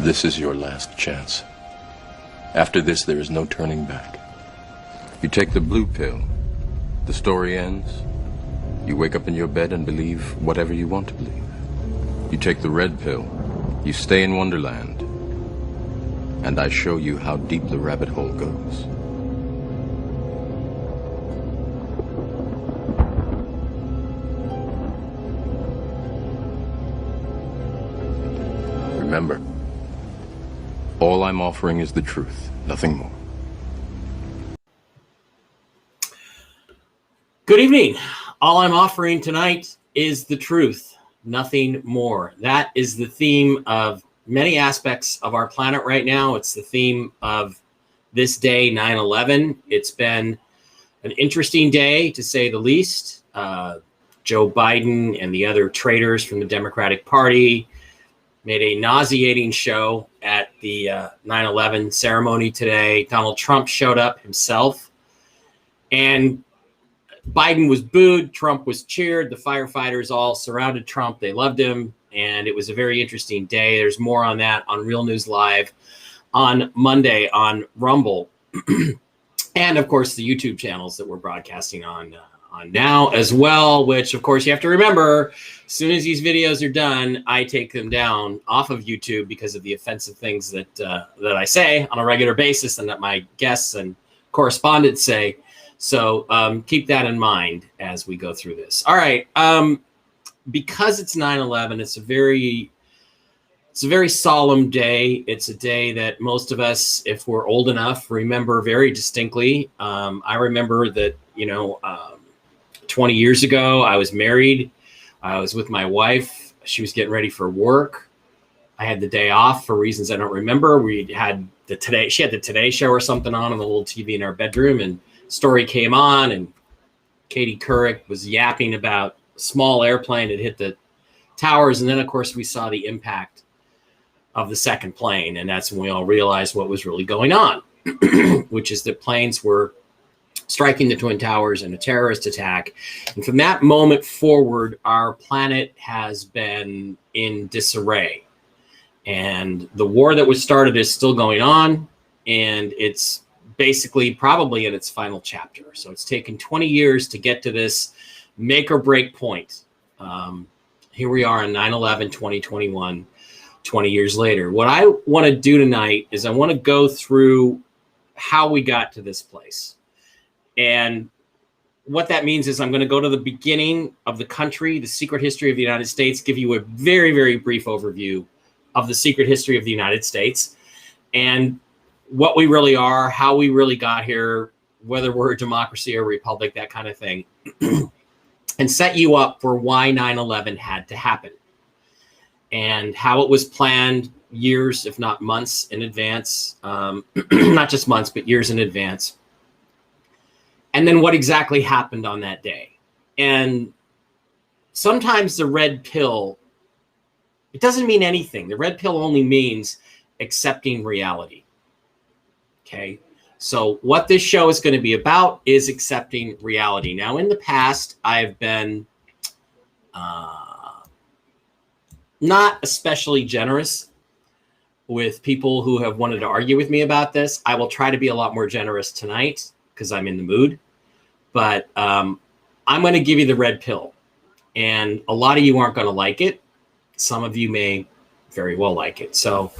This is your last chance. After this, there is no turning back. You take the blue pill, the story ends. You wake up in your bed and believe whatever you want to believe. You take the red pill, you stay in Wonderland, and I show you how deep the rabbit hole goes. Remember, all I'm offering is the truth, nothing more. Good evening. All I'm offering tonight is the truth, nothing more. That is the theme of many aspects of our planet right now. It's the theme of this day, 9/11. It's been an interesting day, to say the least. Joe Biden and the other traitors from the Democratic Party made a nauseating show at the 9/11 ceremony today. Donald Trump showed up himself, and Biden was booed, Trump was cheered. The firefighters all surrounded Trump. They loved him, and it was a very interesting day. There's more on that on Real News Live on Monday on Rumble, and of course the YouTube channels that we're broadcasting on now as well, which of course you have to remember, as soon as these videos are done, I take them down off of YouTube because of the offensive things that I say on a regular basis and that my guests and correspondents say. So keep that in mind as we go through this. All right. Because it's 9/11, it's a very solemn day. It's a day that most of us, if we're old enough, remember very distinctly. I remember that, 20 years ago, I was married. I was with my wife. She was getting ready for work. I had the day off for reasons I don't remember. She had the Today Show or something on the little TV in our bedroom, and story came on, and Katie Couric was yapping about a small airplane that hit the towers. And then, of course, we saw the impact of the second plane. And that's when we all realized what was really going on, which is that planes were striking the Twin Towers in a terrorist attack. And from that moment forward, our planet has been in disarray. And the war that was started is still going on, and it's basically probably in its final chapter. So it's taken 20 years to get to this make or break point. Here we are on 9/11, 2021, 20 years later. What I want to do tonight is I want to go through how we got to this place. And what that means is I'm going to go to the beginning of the country, the secret history of the United States, give you a very, very brief overview of the secret history of the United States and what we really are, how we really got here, whether we're a democracy or a republic, that kind of thing, and set you up for why 9/11 had to happen and how it was planned years, if not months in advance, not just months, but years in advance. And then what exactly happened on that day. And sometimes the red pill, it doesn't mean anything. The red pill only means accepting reality. Okay, so what this show is going to be about is accepting reality. Now, in the past, I've been not especially generous with people who have wanted to argue with me about this. I will try to be a lot more generous tonight because I'm in the mood. But I'm going to give you the red pill. And a lot of you aren't going to like it. Some of you may very well like it. So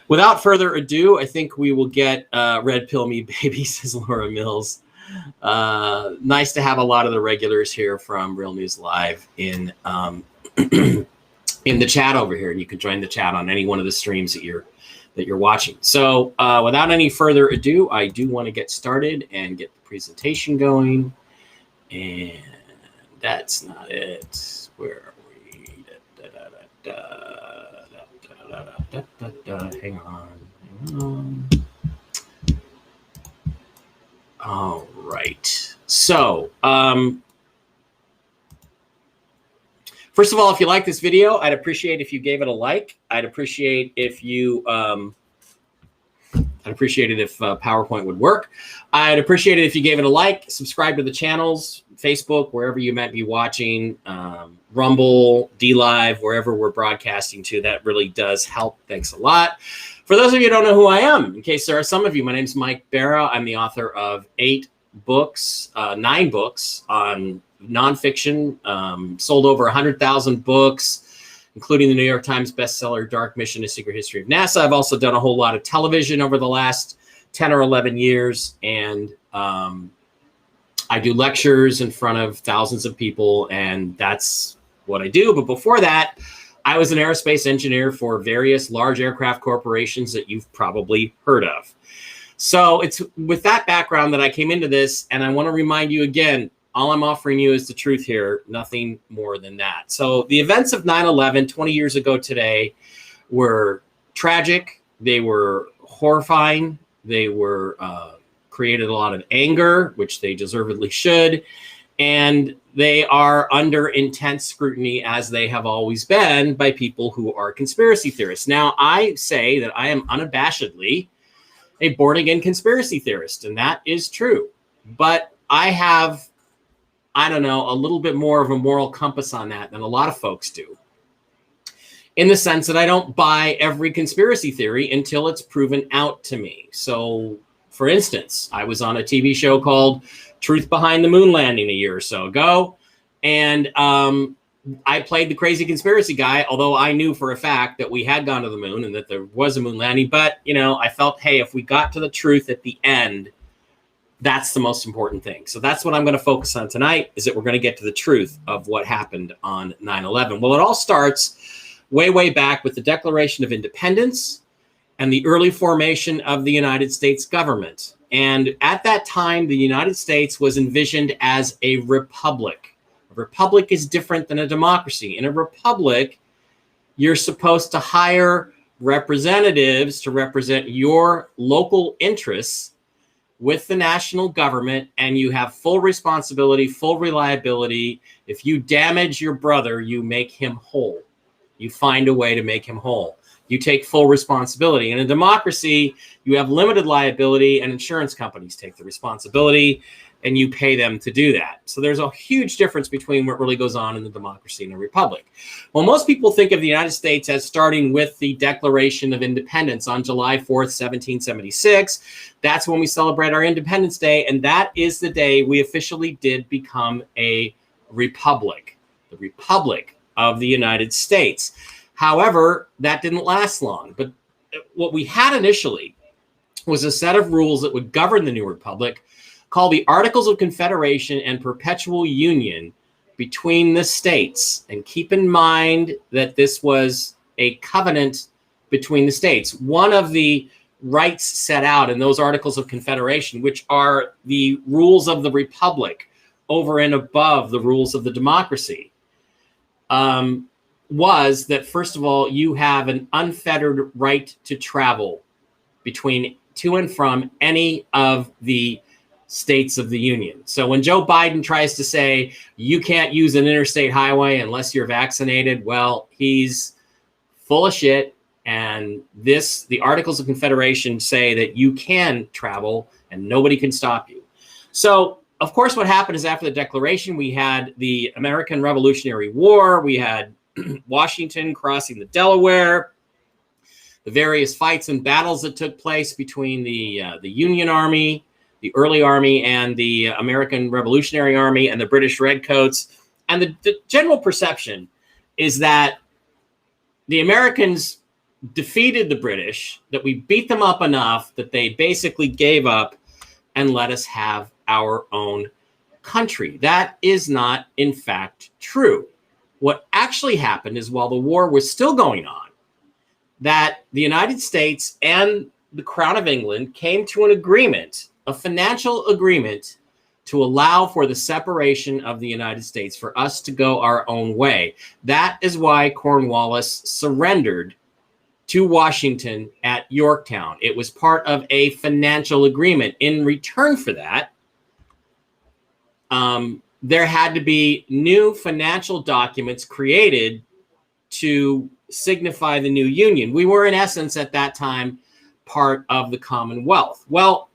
without further ado, I think we will get Red Pill Me Baby, says Laura Mills. Nice to have a lot of the regulars here from Real News Live in in the chat over here. And you can join the chat on any one of the streams that you're watching. So without any further ado, I do want to get started and get the presentation going. And that's not it. Where are we? Hang on. All right. So, first of all, if you like this video, I'd appreciate if you gave it a like. I'd appreciate if you I'd appreciate it if PowerPoint would work. I'd appreciate it if you gave it a like, subscribe to the channels, Facebook, wherever you might be watching, Rumble, DLive, wherever we're broadcasting to. That really does help. Thanks a lot. For those of you who don't know who I am, in case there are some of you, my name is Mike Barra. I'm the author of 9 books on nonfiction, sold over 100,000 books, including the New York Times bestseller, Dark Mission, A Secret History of NASA. I've also done a whole lot of television over the last 10 or 11 years. And I do lectures in front of thousands of people, and that's what I do. But before that, I was an aerospace engineer for various large aircraft corporations that you've probably heard of. So it's with that background that I came into this, and I want to remind you again, all I'm offering you is the truth here, nothing more than that. So the events of 9/11, 20 years ago today, were tragic. They were horrifying. They were created a lot of anger, which they deservedly should. And they are under intense scrutiny, as they have always been, by people who are conspiracy theorists. Now, I say that I am unabashedly a born-again conspiracy theorist, and that is true. But I have, I don't know, a little bit more of a moral compass on that than a lot of folks do, in the sense that I don't buy every conspiracy theory until it's proven out to me. So, for instance, I was on a TV show called Truth Behind the Moon Landing a year or so ago, and I played the crazy conspiracy guy, although I knew for a fact that we had gone to the moon and that there was a moon landing. But, you know, I felt, hey, if we got to the truth at the end, that's the most important thing. So that's what I'm going to focus on tonight, is that we're going to get to the truth of what happened on 9/11. Well, it all starts way, way back with the Declaration of Independence and the early formation of the United States government. And at that time, the United States was envisioned as a republic. A republic is different than a democracy. In a republic, you're supposed to hire representatives to represent your local interests with the national government, and you have full responsibility, full reliability. If you damage your brother, you make him whole. You find a way to make him whole. You take full responsibility. In a democracy, you have limited liability, and insurance companies take the responsibility, and you pay them to do that. So there's a huge difference between what really goes on in the democracy and a republic. Well, most people think of the United States as starting with the Declaration of Independence on July 4th, 1776. That's when we celebrate our Independence Day, and that is the day we officially did become a republic, the Republic of the United States. However, that didn't last long. But what we had initially was a set of rules that would govern the new republic, called the Articles of Confederation and Perpetual Union between the states. And keep in mind that this was a covenant between the states. One of the rights set out in those Articles of Confederation, which are the rules of the republic over and above the rules of the democracy, was that, first of all, you have an unfettered right to travel to and from any of the states of the union. So when Joe Biden tries to say you can't use an interstate highway unless you're vaccinated, well, he's full of shit. And the Articles of Confederation say that you can travel and nobody can stop you. So, of course, what happened is, after the Declaration, we had the American Revolutionary War. We had Washington crossing the Delaware, the various fights and battles that took place between the Union Army, the early Army, and the American Revolutionary Army and the British Redcoats. And the general perception is that the Americans defeated the British, that we beat them up enough that they basically gave up and let us have our own country. That is not, in fact, true. What actually happened is, while the war was still going on, that the United States and the Crown of England came to an agreement, a financial agreement, to allow for the separation of the United States, for us to go our own way. That is why Cornwallis surrendered to Washington at Yorktown. It was part of a financial agreement. In return for that, there had to be new financial documents created to signify the new union. We were, in essence, at that time, part of the Commonwealth. Well,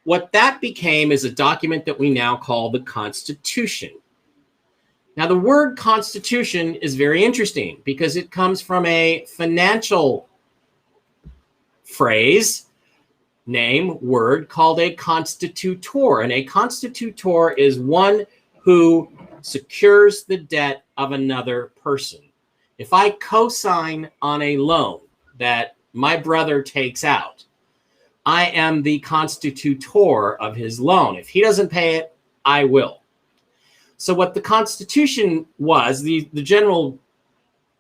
what that became is a document that we now call the Constitution. Now, the word Constitution is very interesting because it comes from a financial phrase, name, word called a constitutor. And a constitutor is one who secures the debt of another person. If I co-sign on a loan that my brother takes out, I am the constitutor of his loan. If he doesn't pay it, I will. So what the Constitution was, the general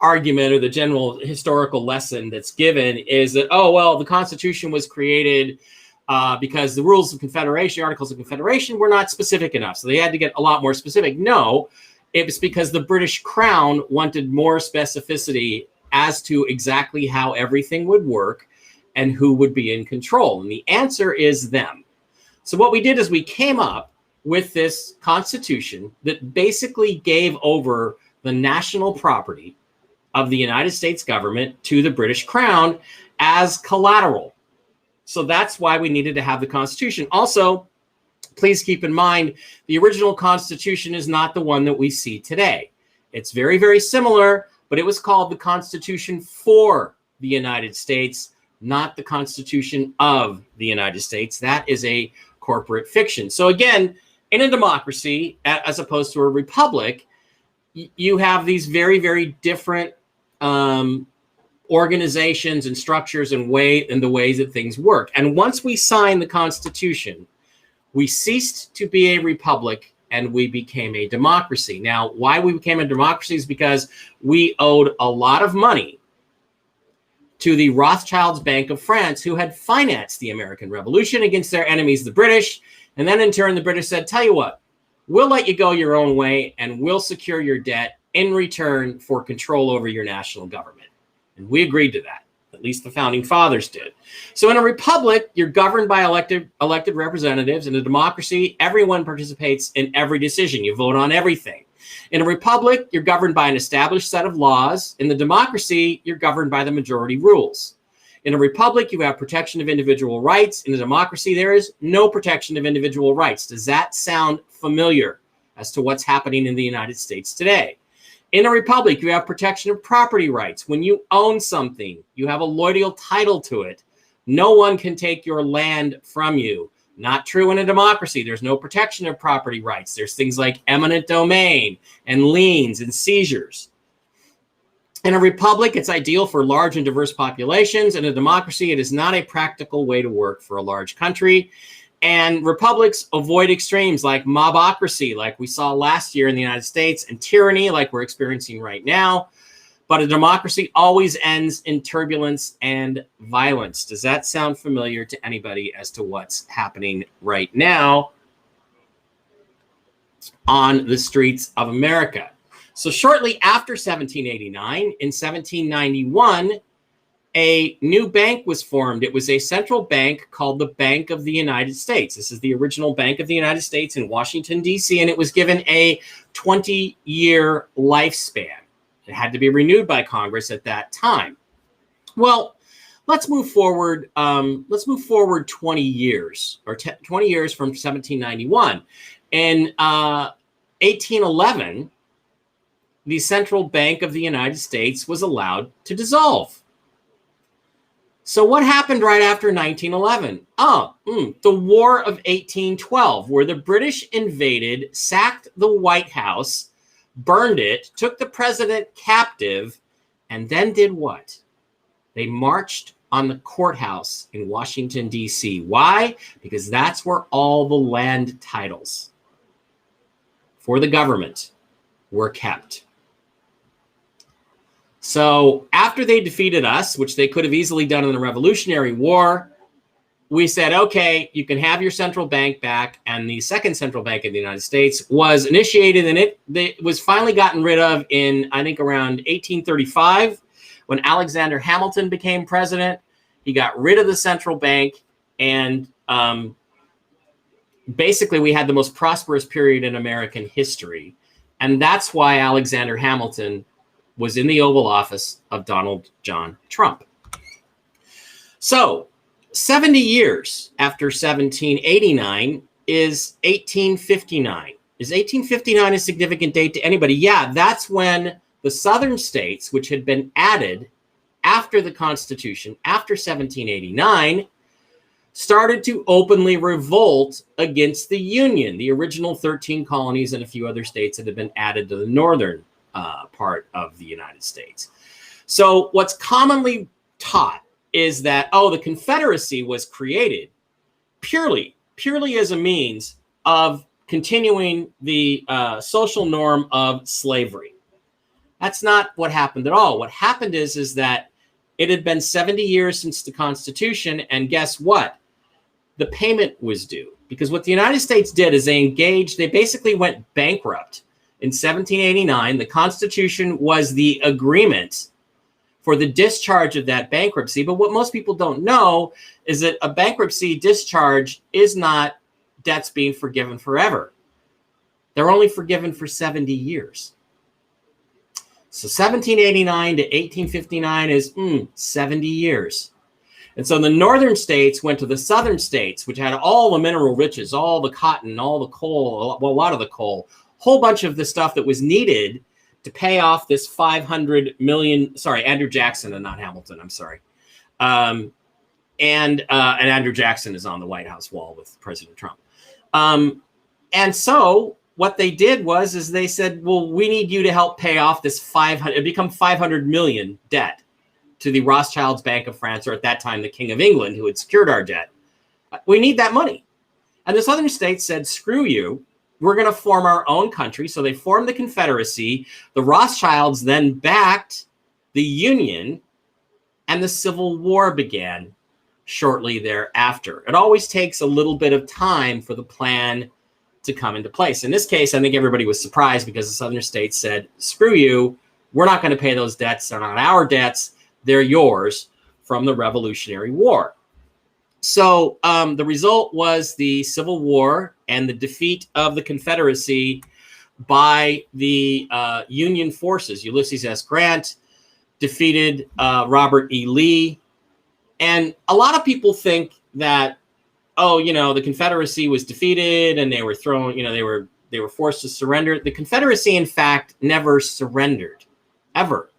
argument or the general historical lesson that's given is that, oh, well, the Constitution was created because the rules of Confederation, Articles of Confederation, were not specific enough. So they had to get a lot more specific. No, it was because the British Crown wanted more specificity as to exactly how everything would work and who would be in control. And the answer is them. So what we did is we came up with this Constitution that basically gave over the national property of the United States government to the British Crown as collateral. So that's why we needed to have the Constitution. Also, please keep in mind, the original Constitution is not the one that we see today. It's very, very similar, but it was called the Constitution for the United States, not the Constitution of the United States. That is a corporate fiction. So again, in a democracy, as opposed to a republic, you have these very, very different organizations and structures and the ways that things work. And once we signed the Constitution, we ceased to be a republic and we became a democracy. Now, why we became a democracy is because we owed a lot of money to the Rothschilds Bank of France, who had financed the American Revolution against their enemies, the British. And then in turn, the British said, tell you what, we'll let you go your own way and we'll secure your debt in return for control over your national government. And we agreed to that. At least the founding fathers did. So in a republic, you're governed by elected representatives. In a democracy, everyone participates in every decision. You vote on everything. In a republic, you're governed by an established set of laws. In the democracy, you're governed by the majority rules. In a republic, you have protection of individual rights. In a democracy, there is no protection of individual rights. Does that sound familiar as to what's happening in the United States today? In a republic, you have protection of property rights. When you own something, you have a loyal title to it. No one can take your land from you. Not true in a democracy. There's no protection of property rights. There's things like eminent domain and liens and seizures. In a republic, it's ideal for large and diverse populations. In a democracy, it is not a practical way to work for a large country. And republics avoid extremes like mobocracy, like we saw last year in the United States, and tyranny, like we're experiencing right now. But a democracy always ends in turbulence and violence. Does that sound familiar to anybody as to what's happening right now on the streets of America? So shortly after 1789, in 1791, a new bank was formed. It was a central bank called the Bank of the United States. This is the original Bank of the United States in Washington, D.C., and it was given a 20-year lifespan. It had to be renewed by Congress at that time. Well, let's move forward. Let's move forward 20 years, or 20 years from 1791. In 1811, the Central Bank of the United States was allowed to dissolve. So what happened right after 1911? The War of 1812, where the British invaded, sacked the White House, burned it, took the president captive, and then did what? They marched on the courthouse in Washington, D.C. Why? Because that's where all the land titles for the government were kept. So after they defeated us, which they could have easily done in the Revolutionary War, we said, okay, you can have your central bank back. And the second central bank of the United States was initiated, and it was finally gotten rid of in, I think, around 1835, when Alexander Hamilton became president. He got rid of the central bank, and basically we had the most prosperous period in American history. And that's why Alexander Hamilton was in the Oval Office of Donald John Trump. So 70 years after 1789 is 1859. Is 1859 a significant date to anybody? Yeah, that's when the southern states, which had been added after the Constitution, after 1789, started to openly revolt against the Union, the original 13 colonies and a few other states that had been added to the northern part of the United States. So what's commonly taught is that, the Confederacy was created purely as a means of continuing the social norm of slavery. That's not what happened at all. What happened is that it had been 70 years since the Constitution, and guess what? The payment was due. Because what the United States did is they basically went bankrupt in 1789. The Constitution was the agreement for the discharge of that bankruptcy. But what most people don't know is that a bankruptcy discharge is not debts being forgiven forever. They're only forgiven for 70 years. So 1789 to 1859 is 70 years. And so the northern states went to the southern states, which had all the mineral riches, all the cotton, all the coal, a lot of the coal, whole bunch of the stuff that was needed to pay off this 500 million, Andrew Jackson and not Hamilton, I'm sorry. And Andrew Jackson is on the White House wall with President Trump. And so what they did is they said, well, we need you to help pay off this 500 million debt to the Rothschilds Bank of France, or at that time, the King of England, who had secured our debt. We need that money. And the southern states said, screw you. We're going to form our own country. So they formed the Confederacy. The Rothschilds then backed the Union, and the Civil War began shortly thereafter. It always takes a little bit of time for the plan to come into place. In this case, I think everybody was surprised because the southern states said, screw you. We're not going to pay those debts. They're not our debts. They're yours from the Revolutionary War. So the result was the Civil War and the defeat of the Confederacy by the Union forces. Ulysses S. Grant defeated Robert E. Lee. And a lot of people think that, the Confederacy was defeated and they were thrown, they were forced to surrender. The Confederacy, in fact, never surrendered, ever,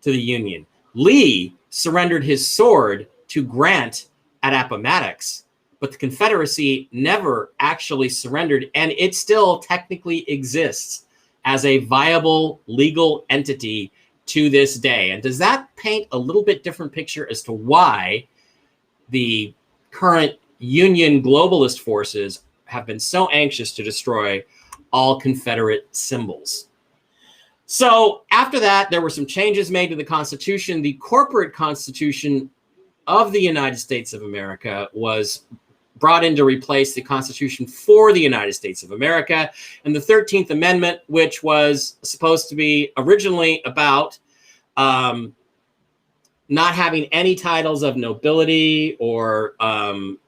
to the Union. Lee surrendered his sword to Grant at Appomattox, but the Confederacy never actually surrendered, and it still technically exists as a viable legal entity to this day. And does that paint a little bit different picture as to why the current Union globalist forces have been so anxious to destroy all Confederate symbols? So after that, there were some changes made to the Constitution. The corporate Constitution of the United States of America was brought in to replace the Constitution for the United States of America. And the 13th Amendment, which was supposed to be originally about not having any titles of nobility or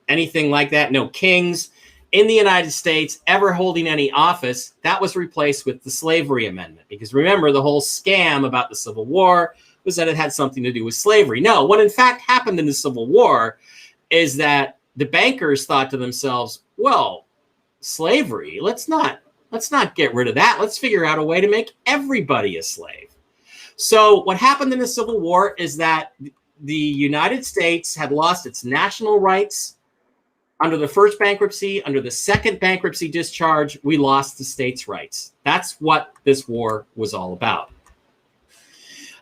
anything like that, no kings in the United States ever holding any office, that was replaced with the Slavery Amendment. Because remember, the whole scam about the Civil War was that it had something to do with slavery. No, what in fact happened in the Civil War is that the bankers thought to themselves, well, slavery, let's not get rid of that. Let's figure out a way to make everybody a slave. So what happened in the Civil War is that the United States had lost its national rights under the first bankruptcy. Under the second bankruptcy discharge, we lost the states' rights. That's what this war was all about.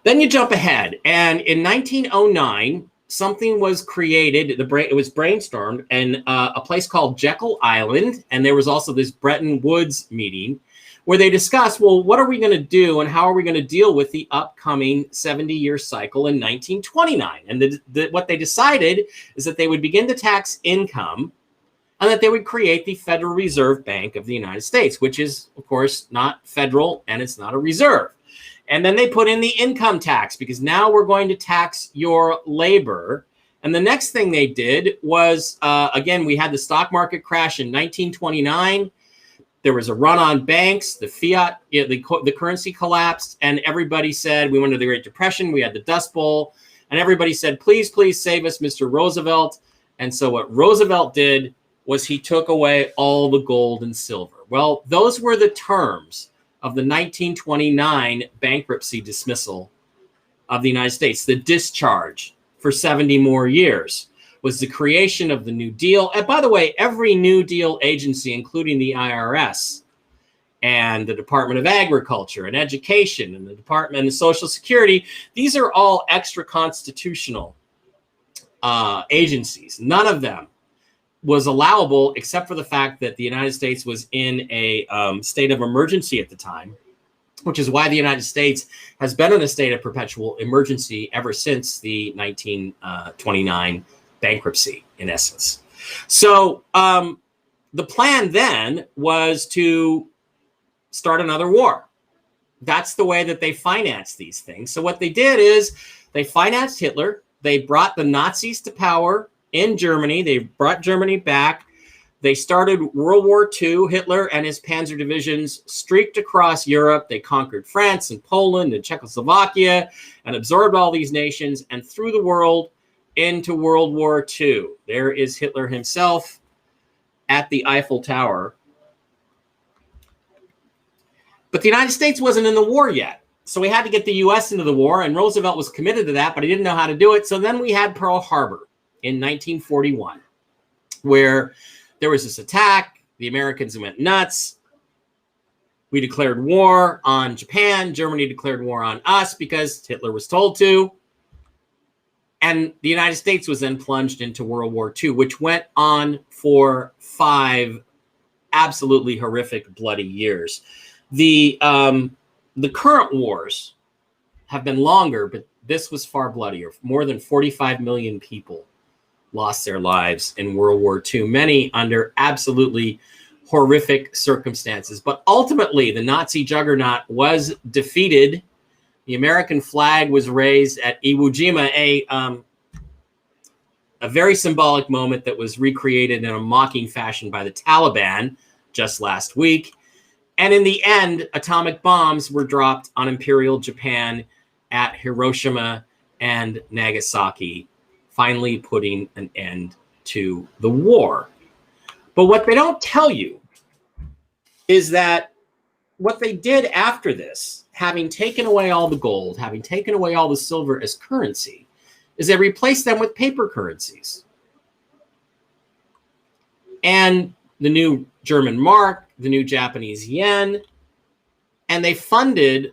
Then you jump ahead, and in 1909, something was created. It was brainstormed in a place called Jekyll Island, and there was also this Bretton Woods meeting where they discussed, well, what are we going to do and how are we going to deal with the upcoming 70-year cycle in 1929? And what they decided is that they would begin to tax income and that they would create the Federal Reserve Bank of the United States, which is, of course, not federal and it's not a reserve. And then they put in the income tax because now we're going to tax your labor. And the next thing they did was, again, we had the stock market crash in 1929. There was a run on banks, the fiat, the currency collapsed, and everybody said we went into the Great Depression. We had the Dust Bowl. And everybody said, please, please save us, Mr. Roosevelt. And so what Roosevelt did was he took away all the gold and silver. Well, those were the terms of the 1929 bankruptcy dismissal of the United States. The discharge for 70 more years was the creation of the New Deal. And by the way, every New Deal agency, including the IRS and the Department of Agriculture and Education and the Department of Social Security, these are all extra constitutional agencies. None of them was allowable except for the fact that the United States was in a state of emergency at the time, which is why the United States has been in a state of perpetual emergency ever since the 1929 bankruptcy, in essence. So the plan then was to start another war. That's the way that they financed these things. So what they did is they financed Hitler. They brought the Nazis to power in Germany. They brought Germany back. They started World War II. Hitler and his panzer divisions streaked across Europe. They conquered France and Poland and Czechoslovakia and absorbed all these nations and threw the world into World War II. There is Hitler himself at the Eiffel Tower. But the United States wasn't in the war yet. So we had to get the U.S. into the war, and Roosevelt was committed to that, but he didn't know how to do it. So then we had Pearl Harbor in 1941, where there was this attack. The Americans went nuts. We declared war on Japan. Germany declared war on us because Hitler was told to. And the United States was then plunged into World War II, which went on for 5 absolutely horrific, bloody years. The current wars have been longer, but this was far bloodier. More than 45 million people lost their lives in World War II, many under absolutely horrific circumstances. But ultimately, the Nazi juggernaut was defeated. The American flag was raised at Iwo Jima, a very symbolic moment that was recreated in a mocking fashion by the Taliban just last week. And in the end, atomic bombs were dropped on Imperial Japan at Hiroshima and Nagasaki, finally putting an end to the war. But what they don't tell you is that what they did after this, having taken away all the gold, having taken away all the silver as currency, is they replaced them with paper currencies. And the new German mark, the new Japanese yen, and they funded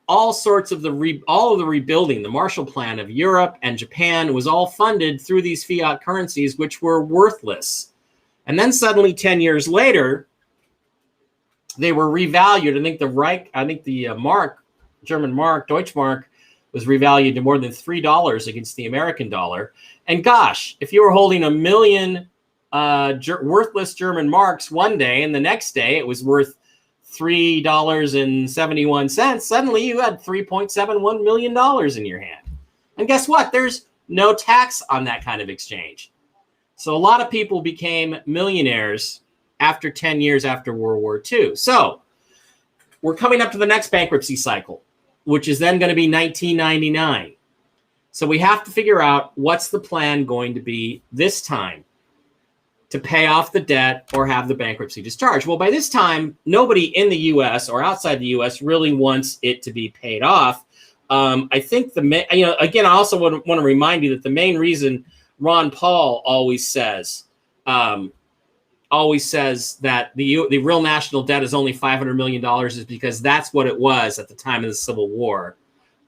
all sorts of all of the rebuilding. The Marshall Plan of Europe and Japan was all funded through these fiat currencies, which were worthless. And then suddenly, 10 years later, they were revalued. I think the mark, German mark, Deutschmark, was revalued to more than $3 against the American dollar. And gosh, if you were holding 1 million worthless German marks one day, and the next day it was worth $3.71, suddenly you had $3.71 million in your hand. And guess what? There's no tax on that kind of exchange. So a lot of people became millionaires after 10 years after World War II. So we're coming up to the next bankruptcy cycle, which is then going to be 1999. So we have to figure out what's the plan going to be this time to pay off the debt or have the bankruptcy discharged. Well, by this time, nobody in the U.S. or outside the U.S. really wants it to be paid off. I think again, I also want to remind you that the main reason Ron Paul always says that the real national debt is only $500 million is because that's what it was at the time of the Civil War,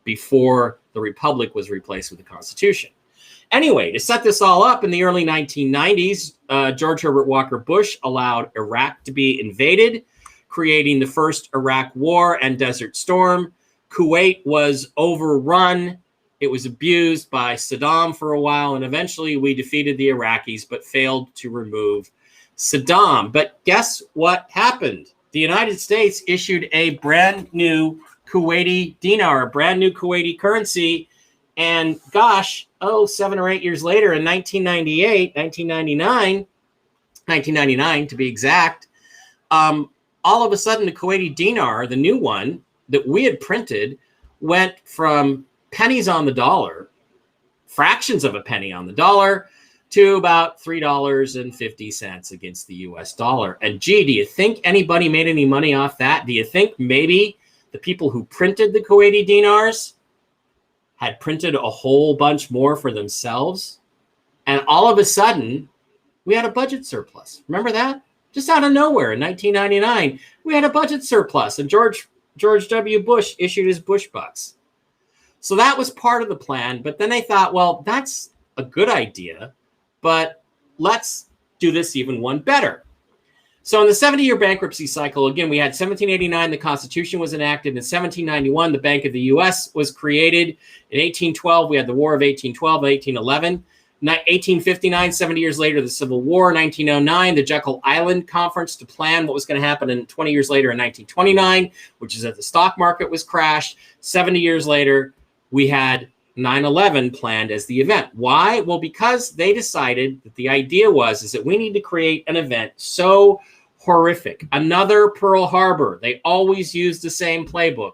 before the Republic was replaced with the Constitution. Anyway, to set this all up, in the early 1990s, George Herbert Walker Bush allowed Iraq to be invaded, creating the first Iraq War and Desert Storm. Kuwait was overrun. It was abused by Saddam for a while, and eventually we defeated the Iraqis, but failed to remove Saddam. But guess what happened? The United States issued a brand new Kuwaiti dinar, a brand new Kuwaiti currency. And gosh, 7 or 8 years later, in 1999 to be exact, all of a sudden the Kuwaiti dinar, the new one that we had printed, went from pennies on the dollar fractions of a penny on the dollar to about $3.50 against the US dollar. And gee, do you think anybody made any money off that? Do you think maybe the people who printed the Kuwaiti dinars had printed a whole bunch more for themselves? And all of a sudden, we had a budget surplus. Remember that? Just out of nowhere in 1999, we had a budget surplus, and George W. Bush issued his Bush bucks. So that was part of the plan. But then they thought, well, that's a good idea, but let's do this even one better. So in the 70-year bankruptcy cycle, again, we had 1789, the Constitution was enacted. In 1791, the Bank of the U.S. was created. In 1812, we had the War of 1812 and 1811. 1859, 70 years later, the Civil War. 1909, the Jekyll Island Conference to plan what was going to happen in 20 years later in 1929, which is that the stock market was crashed. 70 years later, we had 9/11 planned as the event. Why? Well, because they decided that the idea is that we need to create an event so horrific, another Pearl Harbor. They always use the same playbook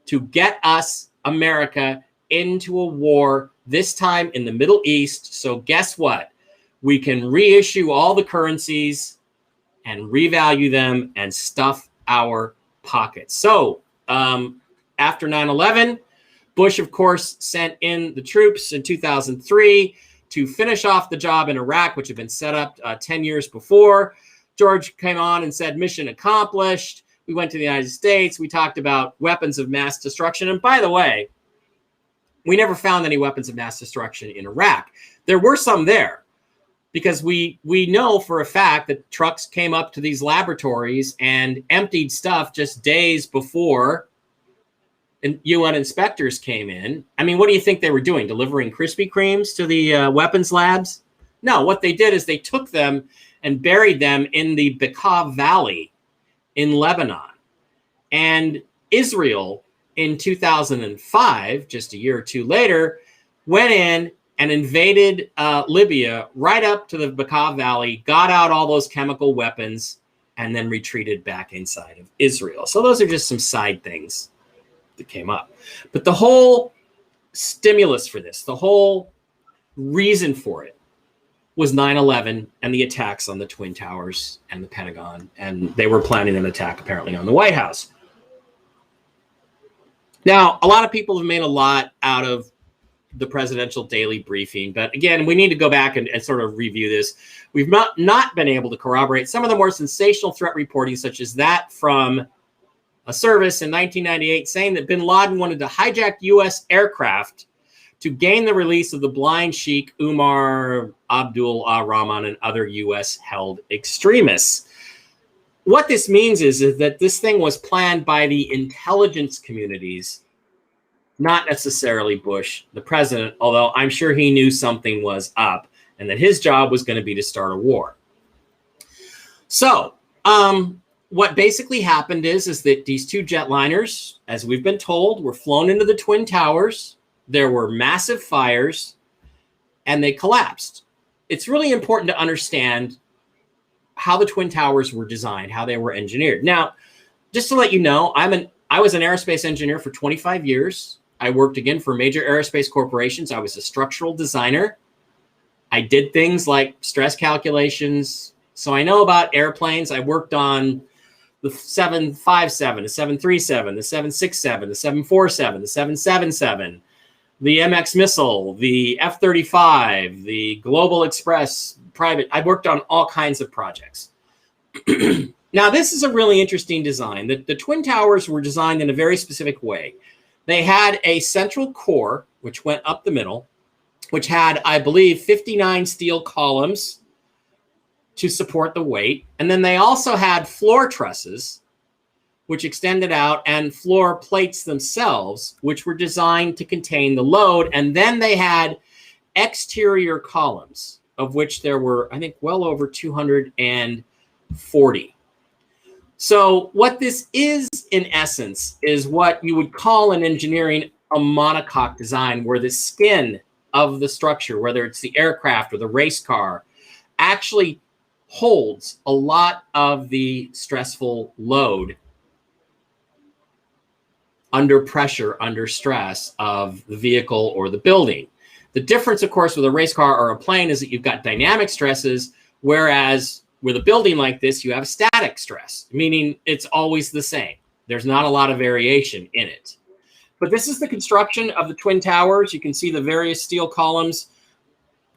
to get us, America, into a war, this time in the Middle East. So guess what? We can reissue all the currencies and revalue them and stuff our pockets. So after 9/11, Bush, of course, sent in the troops in 2003 to finish off the job in Iraq, which had been set up 10 years before. George came on and said, mission accomplished. We went to the United States. We talked about weapons of mass destruction. And by the way, we never found any weapons of mass destruction in Iraq. There were some there because we know for a fact that trucks came up to these laboratories and emptied stuff just days before UN inspectors came in. I mean, what do you think they were doing? Delivering Krispy Kremes to the weapons labs? No, what they did is they took them and buried them in the Bekaa Valley in Lebanon. And Israel, in 2005, just a year or two later, went in and invaded Libya right up to the Bekaa Valley, got out all those chemical weapons, and then retreated back inside of Israel. So those are just some side things that came up. But the whole stimulus for this, the whole reason for it was 9/11 and the attacks on the Twin Towers and the Pentagon. And they were planning an attack apparently on the White House. Now, a lot of people have made a lot out of the presidential daily briefing. But again, we need to go back and sort of review this. We've not been able to corroborate some of the more sensational threat reporting, such as that from a service in 1998 saying that bin Laden wanted to hijack U.S. aircraft to gain the release of the blind Sheikh Umar Abdul Rahman and other U.S.-held extremists. What this means is that this thing was planned by the intelligence communities, not necessarily Bush, the president, although I'm sure he knew something was up and that his job was going to be to start a war. So what basically happened is that these two jetliners, as we've been told, were flown into the Twin Towers. There were massive fires and they collapsed. It's really important to understand how the Twin Towers were designed, how they were engineered. Now, just to let you know, I was an aerospace engineer for 25 years. I worked again for major aerospace corporations. I was a structural designer. I did things like stress calculations. So I know about airplanes. I worked on the 757, the 737, the 767, the 747, the 777, the MX missile, the F-35, the Global Express private. I worked on all kinds of projects. Now, this is a really interesting design. The Twin Towers were designed in a very specific way. They had a central core, which went up the middle, which had, I believe, 59 steel columns to support the weight. And then they also had floor trusses, which extended out, and floor plates themselves, which were designed to contain the load. And then they had exterior columns, of which there were, I think, well over 240. So what this is, in essence, is what you would call in engineering a monocoque design, where the skin of the structure, whether it's the aircraft or the race car, actually holds a lot of the stressful load under pressure, under stress of the vehicle or the building. The difference, of course, with a race car or a plane is that you've got dynamic stresses, whereas with a building like this, you have static stress, meaning it's always the same. There's not a lot of variation in it. But this is the construction of the Twin Towers. You can see the various steel columns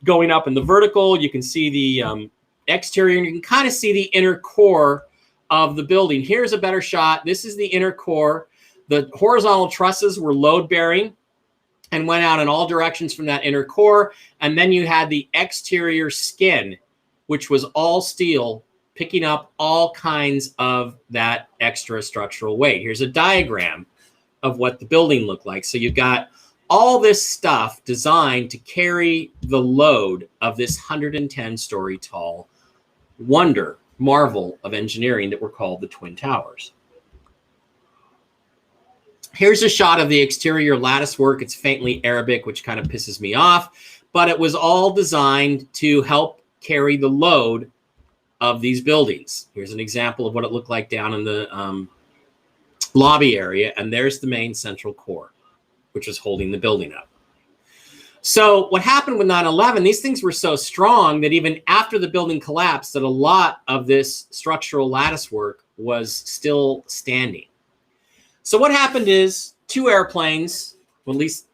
going up in the vertical. You can see the exterior, and you can kind of see the inner core of the building. Here's a better shot. This is the inner core. The horizontal trusses were load-bearing and went out in all directions from that inner core. And then you had the exterior skin, which was all steel, picking up all kinds of that extra structural weight. Here's a diagram of what the building looked like. So you've got all this stuff designed to carry the load of this 110-story tall wonder, marvel of engineering that were called the Twin Towers. Here's a shot of the exterior lattice work. It's faintly Arabic, which kind of pisses me off, but it was all designed to help carry the load of these buildings. Here's an example of what it looked like down in the lobby area, and there's the main central core, which was holding the building up. So what happened with 9/11, these things were so strong that even after the building collapsed, that a lot of this structural lattice work was still standing. So what happened is two airplanes, well, at least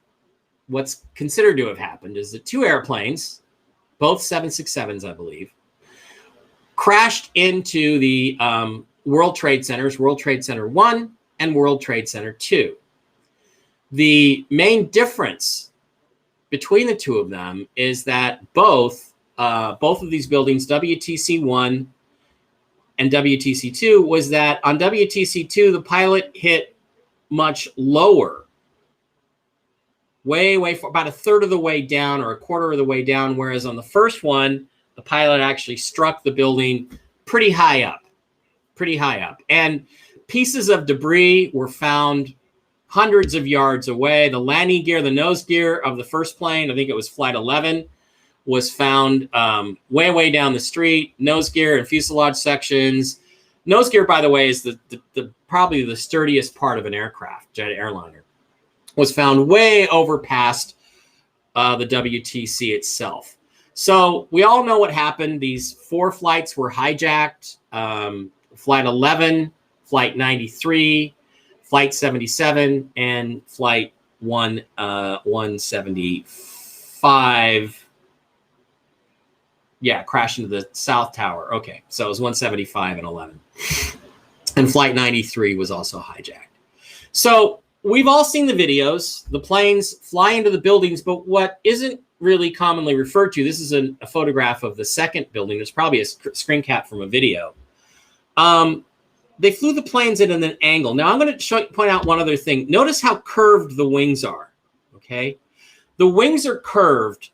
what's considered to have happened, is that two airplanes, both 767s, I believe, crashed into the World Trade Centers, World Trade Center 1 and World Trade Center 2. The main difference between the two of them is that both of these buildings, WTC-1 and WTC-2, was that on WTC-2, the pilot hit much lower, way far, about a third of the way down or a quarter of the way down, whereas on the first one, the pilot actually struck the building pretty high up. And pieces of debris were found hundreds of yards away. The landing gear, the nose gear of the first plane, I think it was Flight 11, was found way down the street. Nose gear and fuselage sections. Nose gear, by the way, is the probably the sturdiest part of an aircraft, jet airliner. Was found way over past the WTC itself. So we all know what happened. These 4 flights were hijacked. Flight 11, Flight 93, Flight 77, and Flight 175. Yeah, crashed into the South Tower. Okay, so it was 175 and 11. And Flight 93 was also hijacked. So we've all seen the videos. The planes fly into the buildings, but what isn't really commonly referred to, this is a photograph of the second building. It's probably a screen cap from a video. They flew the planes in at an angle. Now I'm going to point out one other thing. Notice how curved the wings are, okay? The wings are curved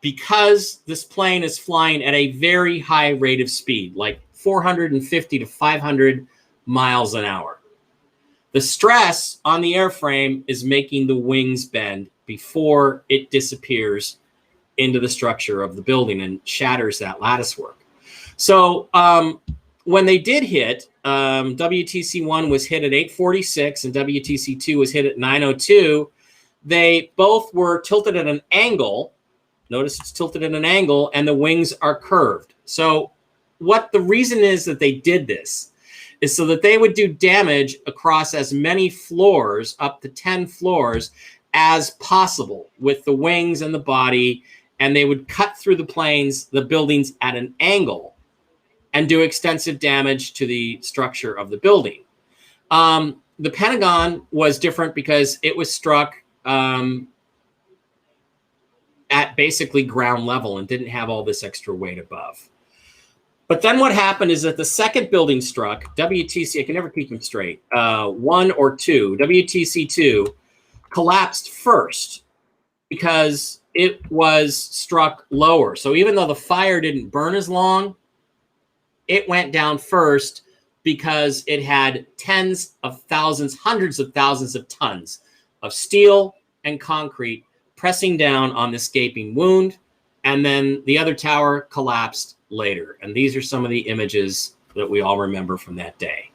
because this plane is flying at a very high rate of speed, like 450 to 500 miles an hour. The stress on the airframe is making the wings bend before it disappears into the structure of the building and shatters that lattice work. So when they did hit, WTC-1 was hit at 8:46 and WTC-2 was hit at 9:02. They both were tilted at an angle. Notice it's tilted at an angle and the wings are curved. So what the reason is that they did this is so that they would do damage across as many floors, up to 10 floors, as possible with the wings and the body, and they would cut through the buildings at an angle and do extensive damage to the structure of the building. The Pentagon was different because it was struck at basically ground level and didn't have all this extra weight above. But then what happened is that the second building struck, WTC, I can never keep them straight, 1 or 2, WTC-2, collapsed first because it was struck lower. So even though the fire didn't burn as long, it went down first because it had tens of thousands, hundreds of thousands of tons of steel and concrete pressing down on this gaping wound. And then the other tower collapsed later. And these are some of the images that we all remember from that day.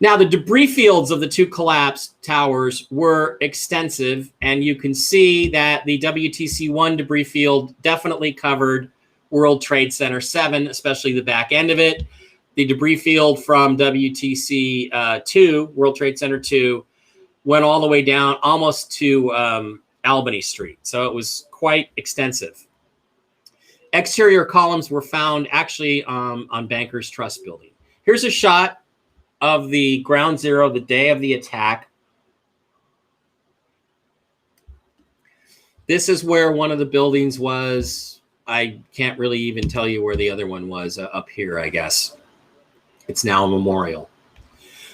Now, the debris fields of the two collapsed towers were extensive, and you can see that the WTC-1 debris field definitely covered World Trade Center 7, especially the back end of it. The debris field from WTC-2, World Trade Center 2, went all the way down almost to Albany Street. So it was quite extensive. Exterior columns were found actually on Bankers Trust Building. Here's a shot of the ground zero the day of the attack. This is where one of the buildings was. I can't really even tell you where the other one was, up here, I guess. It's now a memorial.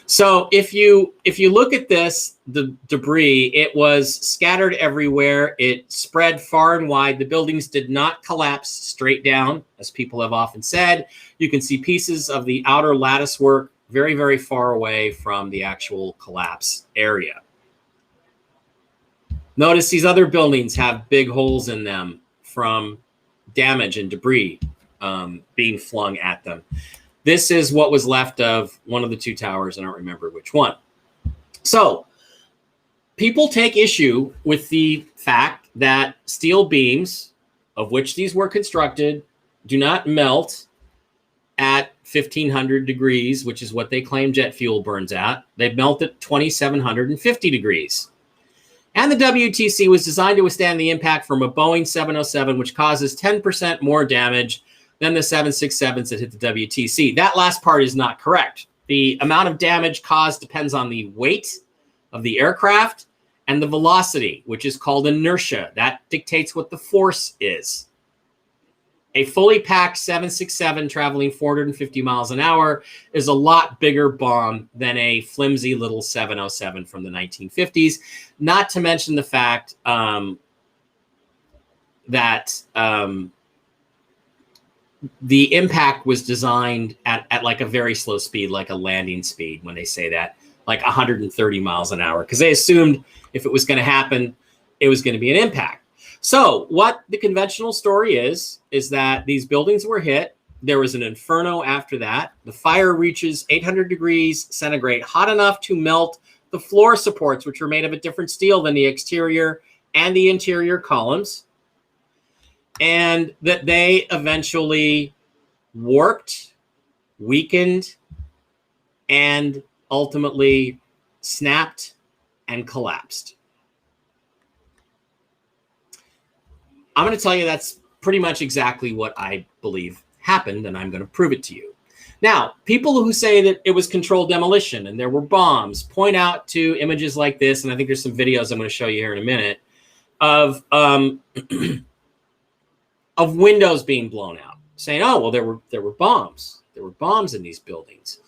So if you look at this, the debris, it was scattered everywhere. It spread far and wide. The buildings did not collapse straight down, as people have often said. You can see pieces of the outer lattice work very, very far away from the actual collapse area. Notice these other buildings have big holes in them from damage and debris being flung at them. This is what was left of one of the two towers. I don't remember which one. So people take issue with the fact that steel beams, of which these were constructed, do not melt at 1,500 degrees, which is what they claim jet fuel burns at. They melt at 2,750 degrees. And the WTC was designed to withstand the impact from a Boeing 707, which causes 10% more damage than the 767s that hit the WTC. That last part is not correct. The amount of damage caused depends on the weight of the aircraft and the velocity, which is called inertia. That dictates what the force is. A fully packed 767 traveling 450 miles an hour is a lot bigger bomb than a flimsy little 707 from the 1950s, not to mention the fact that the impact was designed at like a very slow speed, like a landing speed when they say that, like 130 miles an hour, because they assumed if it was going to happen, it was going to be an impact. So what the conventional story is that these buildings were hit. There was an inferno after that. The fire reaches 800 degrees centigrade, hot enough to melt the floor supports, which were made of a different steel than the exterior and the interior columns, and that they eventually warped, weakened, and ultimately snapped and collapsed. I'm going to tell you that's pretty much exactly what I believe happened, and I'm going to prove it to you. Now, people who say that it was controlled demolition and there were bombs point out to images like this, and I think there's some videos I'm going to show you here in a minute, of of windows being blown out, saying, oh, well, there were bombs. There were bombs in these buildings.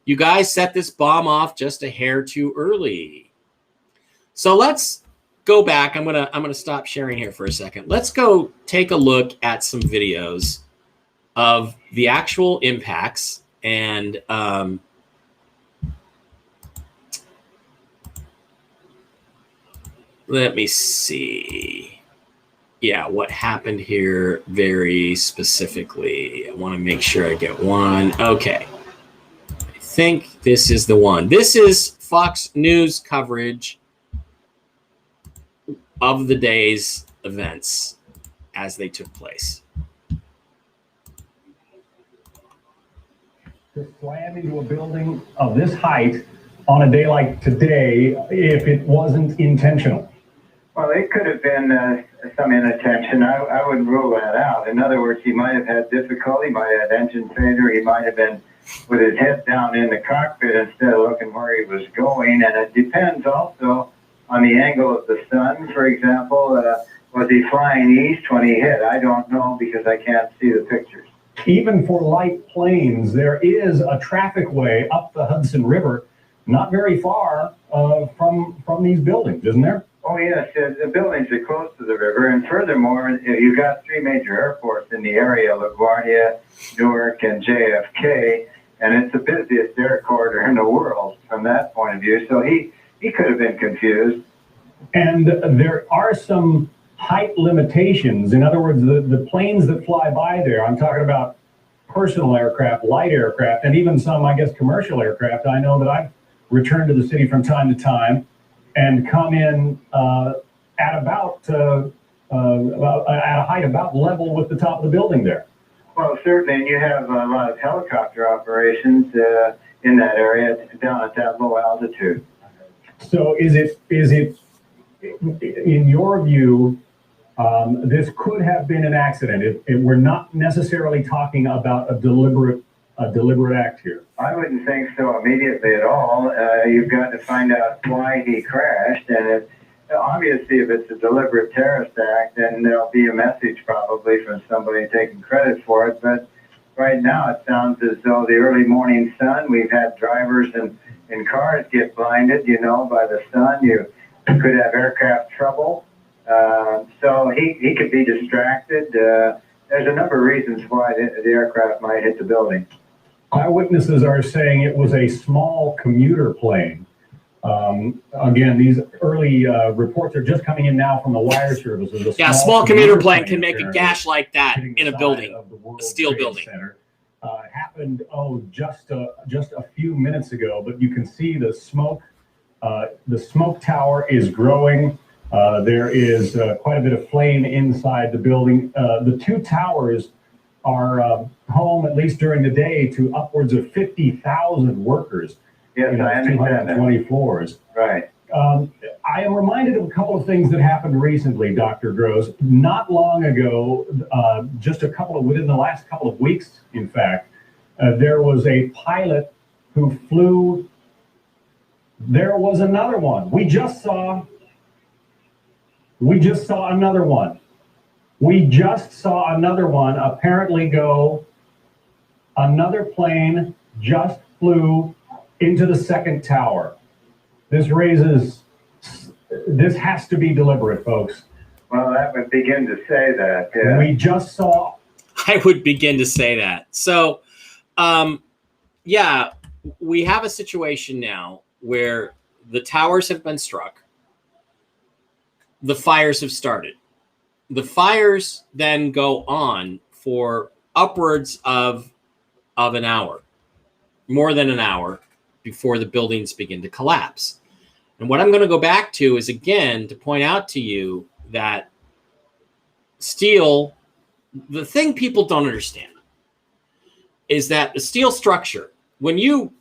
You guys set this bomb off just a hair too early. So let's go back. I'm gonna stop sharing here for a second. Let's go take a look at some videos of the actual impacts, and let me see. Yeah, what happened here very specifically. I want to make sure I get one. Okay. I think this is the one. This is Fox News coverage of the day's events as they took place. To slam into a building of this height on a day like today, if it wasn't intentional? Well, it could have been some inattention. I wouldn't rule that out. In other words, he might have had difficulty, might have had engine failure. He might have been with his head down in the cockpit instead of looking where he was going. And it depends also on the angle of the sun. For example, was he flying east when he hit? I don't know because I can't see the pictures. Even for light planes, there is a traffic way up the Hudson River, not very far from these buildings, isn't there? Oh, yes. The buildings are close to the river. And furthermore, you've got three major airports in the area, LaGuardia, Newark, and JFK. And it's the busiest air corridor in the world from that point of view. So he could have been confused. And there are some height limitations. In other words, the planes that fly by there, I'm talking about personal aircraft, light aircraft, and even some, I guess, commercial aircraft. I know that return to the city from time to time and come in at about at a height about level with the top of the building there. Well, certainly, and you have a lot of helicopter operations in that area down at that low altitude. So is it in your view, this could have been an accident? We're not necessarily talking about a deliberate act here. I wouldn't think so immediately at all. You've got to find out why he crashed, and obviously, if it's a deliberate terrorist act, then there'll be a message probably from somebody taking credit for it. But right now, it sounds as though the early morning sun, we've had drivers in cars get blinded, by the sun. You could have aircraft trouble. So he could be distracted. There's a number of reasons why the aircraft might hit the building. Eyewitnesses are saying it was a small commuter plane. Again, these early reports are just coming in now from the wire services. Yeah, a small commuter plane can make a gash like that in a building, a steel building. Happened just a few minutes ago, but you can see the smoke. The smoke tower is growing. There is quite a bit of flame inside the building. The two towers are home, at least during the day, to upwards of 50,000 workers. Yes, I understand 220 floors. Right. I am reminded of a couple of things that happened recently, Dr. Gross. Not long ago, within the last couple of weeks, in fact, there was a pilot who flew. There was another one. We just saw another one. We just saw another one apparently go. Another plane just flew into the second tower. This has to be deliberate, folks. Well, that would begin to say that. Yeah. We just saw. I would begin to say that. So, yeah, we have a situation now where the towers have been struck. The fires have started. The fires then go on for upwards of an hour, more than an hour, before the buildings begin to collapse. And what I'm going to go back to is, again, to point out to you that steel, the thing people don't understand is that the steel structure, when you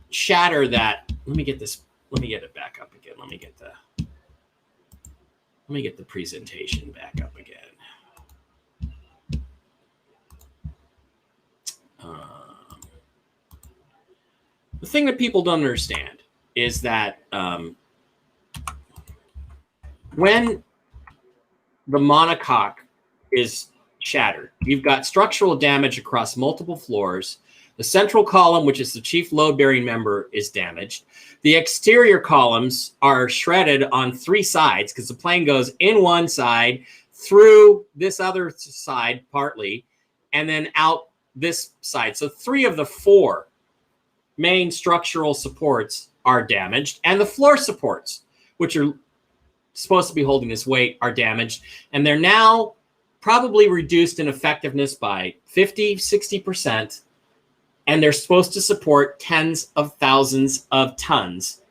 shatter that, let me get it back up again. Let me get the presentation back up again. The thing that people don't understand is that when the monocoque is shattered, you've got structural damage across multiple floors. The central column, which is the chief load-bearing member, is damaged. The exterior columns are shredded on three sides because the plane goes in one side, through this other side partly, and then out this side. So 3 of the 4 main structural supports are damaged, and the floor supports, which are supposed to be holding this weight, are damaged. And they're now probably reduced in effectiveness by 50, 60%. And they're supposed to support tens of thousands of tons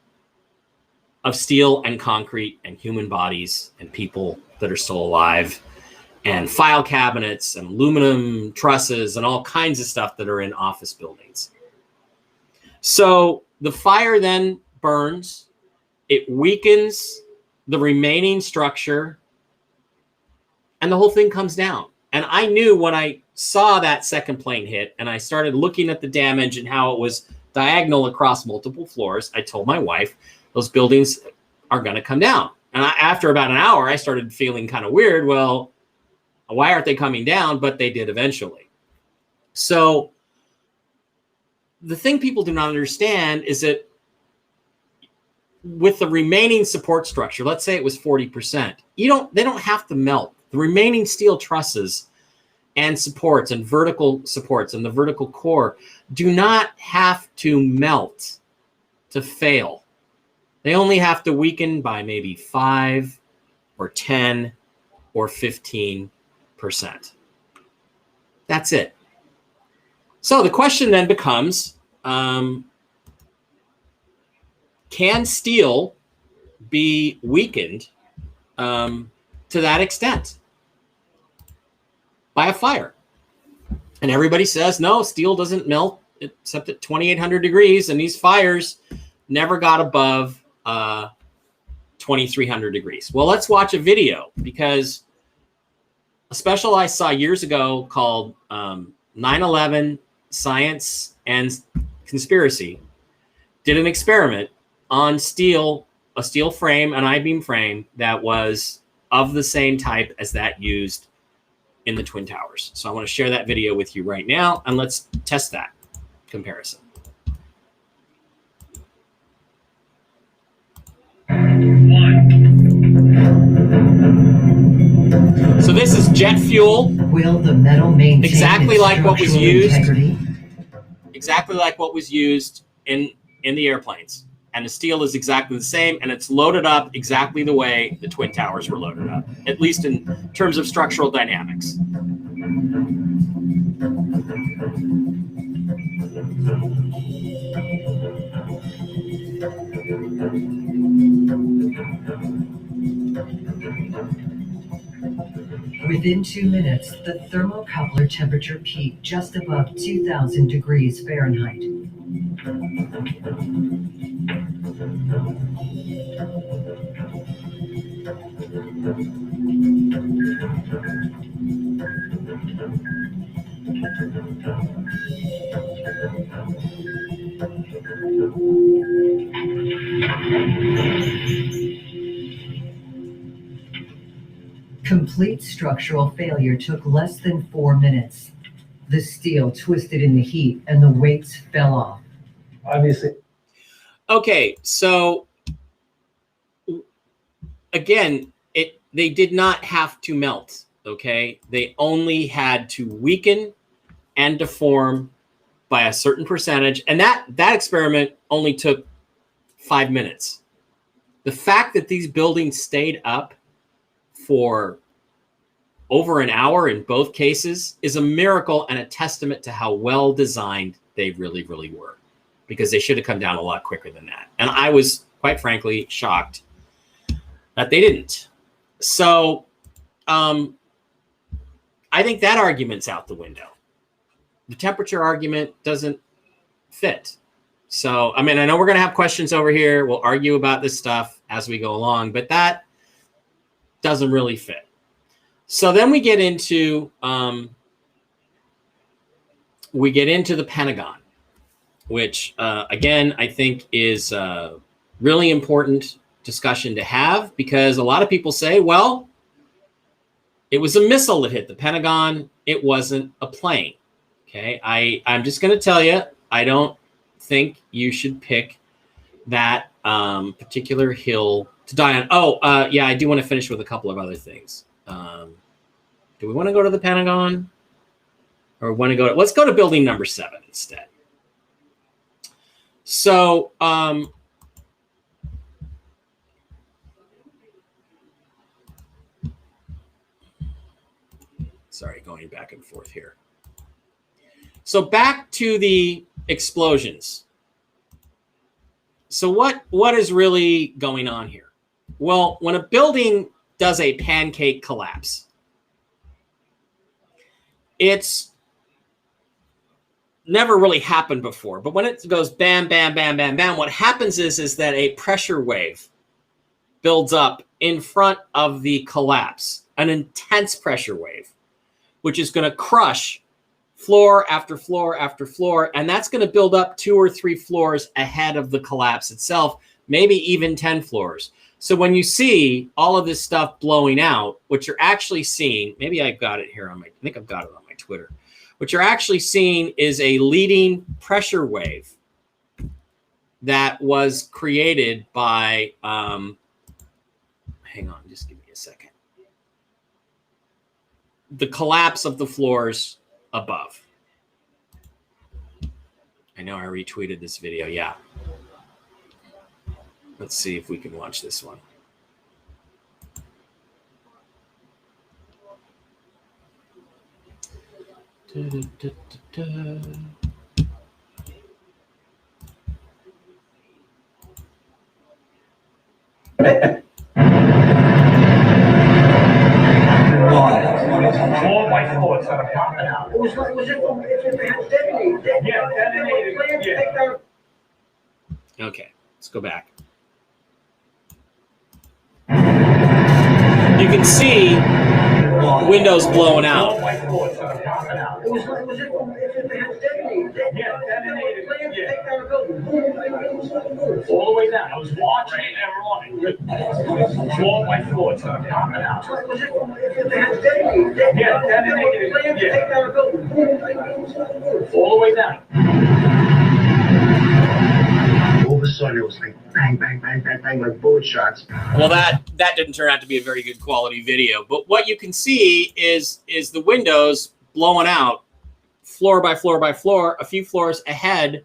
of steel and concrete and human bodies and people that are still alive, and file cabinets and aluminum trusses and all kinds of stuff that are in office buildings. So the fire then burns, it weakens the remaining structure, and the whole thing comes down. And I knew when I saw that second plane hit and I started looking at the damage and how it was diagonal across multiple floors, I told my wife, those buildings are going to come down. And after about an hour, I started feeling kind of weird. Well, why aren't they coming down? But they did eventually. So the thing people do not understand is that with the remaining support structure, let's say it was 40%, they don't have to melt. The remaining steel trusses and supports and vertical supports and the vertical core do not have to melt to fail. They only have to weaken by maybe 5 or 10 or 15%. That's it. So the question then becomes, can steel be weakened to that extent by a fire? And everybody says, no, steel doesn't melt except at 2,800 degrees. And these fires never got above 2,300 degrees. Well, let's watch a video, because a special I saw years ago called 9/11 Science and Conspiracy did an experiment on steel, a steel frame, an I-beam frame that was of the same type as that used in the Twin Towers. So I want to share that video with you right now, and let's test that comparison. So this is jet fuel. Will the metal maintain exactly its like what was structural used. integrity? Exactly like what was used in the airplanes. And the steel is exactly the same, and it's loaded up exactly the way the Twin Towers were loaded up, at least in terms of structural dynamics. Within 2 minutes, the thermocoupler temperature peaked just above 2,000 degrees Fahrenheit. Complete structural failure took less than 4 minutes. The steel twisted in the heat and the weights fell off. Obviously. Okay, so again, they did not have to melt, okay? They only had to weaken and deform by a certain percentage, and that experiment only took 5 minutes. The fact that these buildings stayed up for over an hour in both cases is a miracle and a testament to how well designed they really, really were, because they should have come down a lot quicker than that. And I was, quite frankly, shocked that they didn't. So I think that argument's out the window. The temperature argument doesn't fit. So, I mean, I know we're going to have questions over here. We'll argue about this stuff as we go along, but that doesn't really fit. So then we get into the Pentagon, which again I think is a really important discussion to have, because a lot of people say, well, it was a missile that hit the Pentagon. It wasn't a plane. Okay, I'm just going to tell you, I don't think you should pick that particular hill to die on. Oh, yeah, I do want to finish with a couple of other things. Do we want to go to the Pentagon, or want to go to, let's go to building number 7 instead. So, sorry, going back and forth here. So back to the explosions. So what is really going on here? Well, when a building does a pancake collapse, it's never really happened before. But when it goes bam, bam, bam, bam, bam, what happens is that a pressure wave builds up in front of the collapse, an intense pressure wave, which is going to crush floor after floor after floor, and that's going to build up 2 or 3 floors ahead of the collapse itself, maybe even 10 floors. So when you see all of this stuff blowing out, what you're actually seeing, maybe I've got it here on I think I've got it on my Twitter. What you're actually seeing is a leading pressure wave that was created by, hang on, just give me a second. The collapse of the floors above. I know I retweeted this video. Yeah. Let's see if we can watch this one. Four by fours that are popping out. Yeah, detonated. Yeah. Okay, let's go back. You can see windows blowing out. Four by fours that are popping out. Yeah, detonated. Yeah. All the way down. I was watching it and running. Four by fours that are popping out. Yeah, detonated. Yeah. All the way down. All of a sudden, it was like bang, bang, bang, bang, bang, like bullet shots. Well, that didn't turn out to be a very good quality video. But what you can see is the windows blowing out floor by floor by floor, a few floors ahead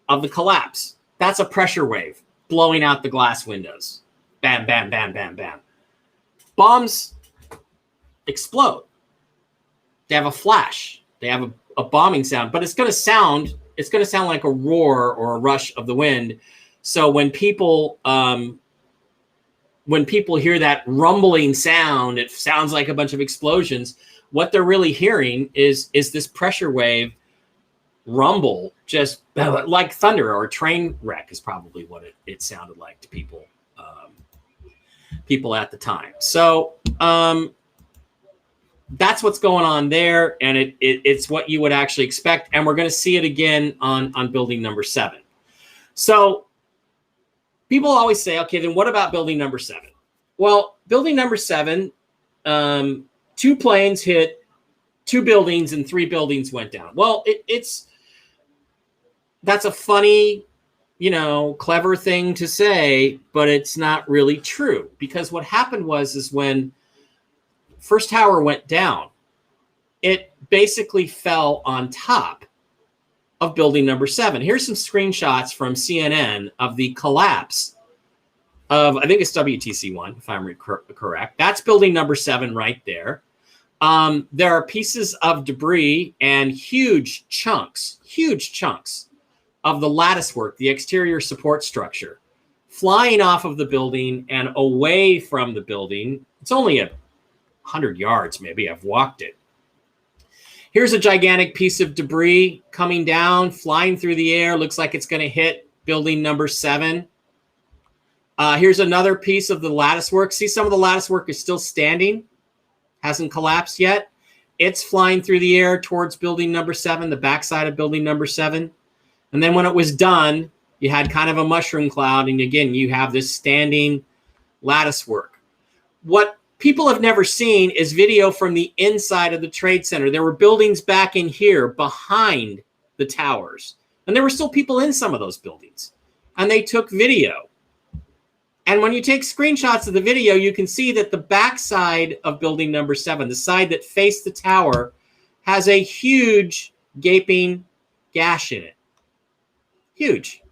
of the collapse. That's a pressure wave blowing out the glass windows. Bam, bam, bam, bam, bam. Bombs explode. They have a flash. They have a bombing sound, but it's going to sound like a roar or a rush of the wind. So when people hear that rumbling sound, it sounds like a bunch of explosions. What they're really hearing is this pressure wave rumble, just like thunder or a train wreck is probably what it sounded like to people at the time. So that's what's going on there, and it's what you would actually expect, and we're going to see it again on building number 7. So people always say, okay, then what about building number 7? Well, building number 7, 2 planes hit 2 buildings and 3 buildings went down. Well, that's a funny, clever thing to say, but it's not really true, because what happened is when first tower went down, it basically fell on top of building number 7. Here's some screenshots from CNN of the collapse of, I think it's WTC-1, if I'm correct. That's building number 7 right there. There are pieces of debris and huge chunks of the latticework, the exterior support structure, flying off of the building and away from the building. It's only 100 yards, maybe. I've walked it. Here's a gigantic piece of debris coming down, flying through the air. Looks like it's going to hit building number 7. Here's another piece of the latticework. See, some of the latticework is still standing, hasn't collapsed yet. It's flying through the air towards building number 7, the backside of building number 7. And then when it was done, you had kind of a mushroom cloud. And again, you have this standing latticework. What people have never seen is video from the inside of the Trade Center. There were buildings back in here behind the towers. And there were still people in some of those buildings. And they took video. And when you take screenshots of the video, you can see that the backside of building number 7, the side that faced the tower, has a huge gaping gash in it. Huge.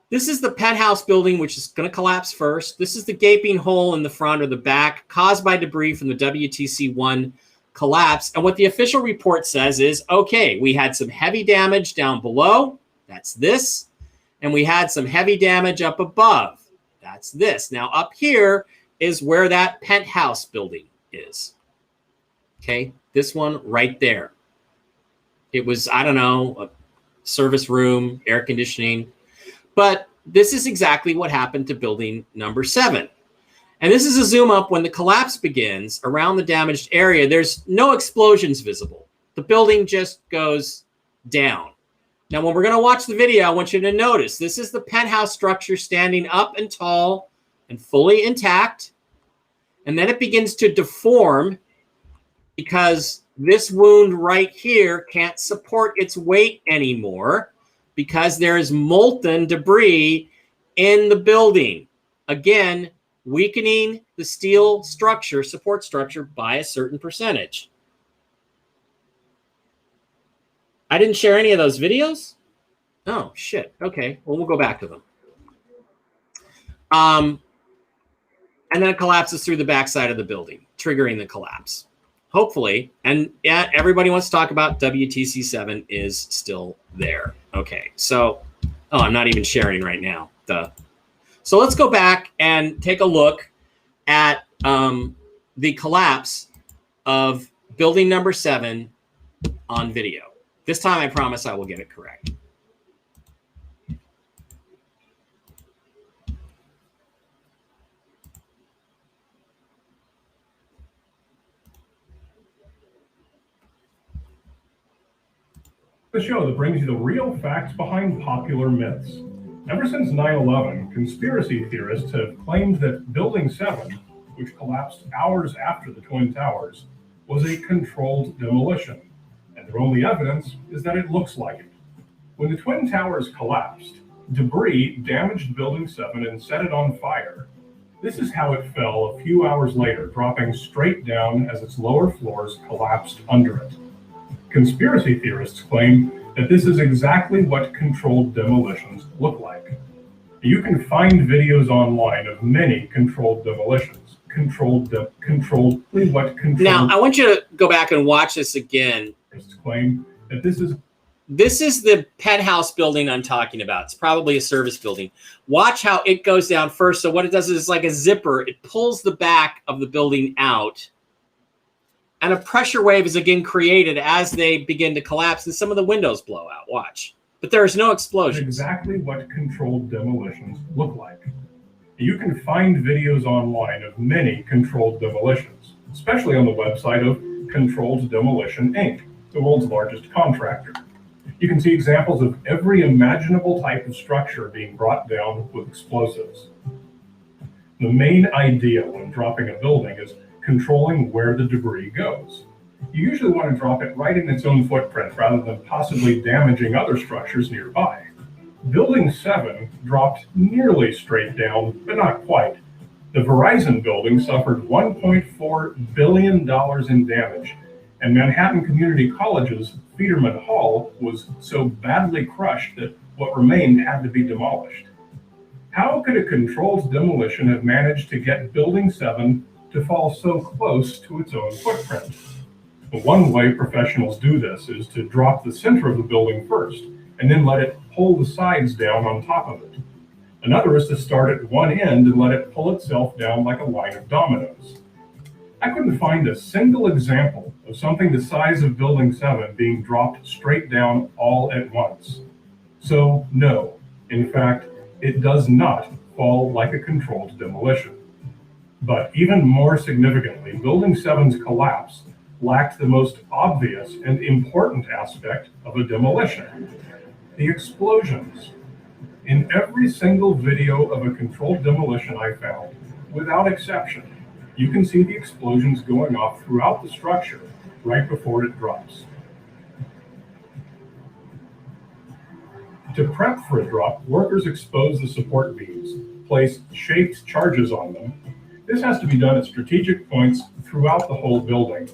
This is the penthouse building, which is going to collapse first. This is the gaping hole in the front or the back caused by debris from the WTC-1 collapse. And what the official report says is, okay, we had some heavy damage down below. That's this. And we had some heavy damage up above. That's this. Now up here is where that penthouse building is. Okay, this one right there. It was, I don't know, a service room, air conditioning. But this is exactly what happened to building number 7. And this is a zoom up when the collapse begins around the damaged area. There's no explosions visible. The building just goes down. Now, when we're going to watch the video, I want you to notice this is the penthouse structure standing up and tall and fully intact. And then it begins to deform because this wound right here can't support its weight anymore because there is molten debris in the building. Again, weakening the steel structure, support structure, by a certain percentage. I didn't share any of those videos? Oh, shit. Okay. Well, we'll go back to them. And then it collapses through the backside of the building, triggering the collapse. Hopefully, and yeah, everybody wants to talk about WTC-7 is still there. Okay, so, oh, I'm not even sharing right now. So let's go back and take a look at the collapse of building number 7 on video. This time I promise I will get it correct. The show that brings you the real facts behind popular myths. Ever since 9/11, conspiracy theorists have claimed that Building 7, which collapsed hours after the Twin Towers, was a controlled demolition, and their only evidence is that it looks like it. When the Twin Towers collapsed, debris damaged Building 7 and set it on fire. This is how it fell a few hours later, dropping straight down as its lower floors collapsed under it. Conspiracy theorists claim that this is exactly what controlled demolitions look like. You can find videos online of many controlled demolitions. Now, I want you to go back and watch this again. Claim that this is the penthouse building I'm talking about. It's probably a service building. Watch how it goes down first. So what it does is like a zipper. It pulls the back of the building out. And a pressure wave is again created as they begin to collapse, and some of the windows blow out. Watch. But there is no explosion. Exactly what controlled demolitions look like. You can find videos online of many controlled demolitions, especially on the website of Controlled Demolition, Inc., the world's largest contractor. You can see examples of every imaginable type of structure being brought down with explosives. The main idea when dropping a building is controlling where the debris goes. You usually want to drop it right in its own footprint rather than possibly damaging other structures nearby. Building 7 dropped nearly straight down, but not quite. The Verizon building suffered $1.4 billion in damage, and Manhattan Community College's Federman Hall was so badly crushed that what remained had to be demolished. How could a controlled demolition have managed to get Building 7 to fall so close to its own footprint? Well, one way professionals do this is to drop the center of the building first, and then let it pull the sides down on top of it. Another is to start at one end and let it pull itself down like a line of dominoes. I couldn't find a single example of something the size of Building 7 being dropped straight down all at once. So no, in fact, it does not fall like a controlled demolition. But even more significantly, Building 7's collapse lacked the most obvious and important aspect of a demolition: the explosions. In every single video of a controlled demolition I found, without exception, you can see the explosions going off throughout the structure right before it drops. To prep for a drop, workers expose the support beams, place shaped charges on them. This has to be done at strategic points throughout the whole building.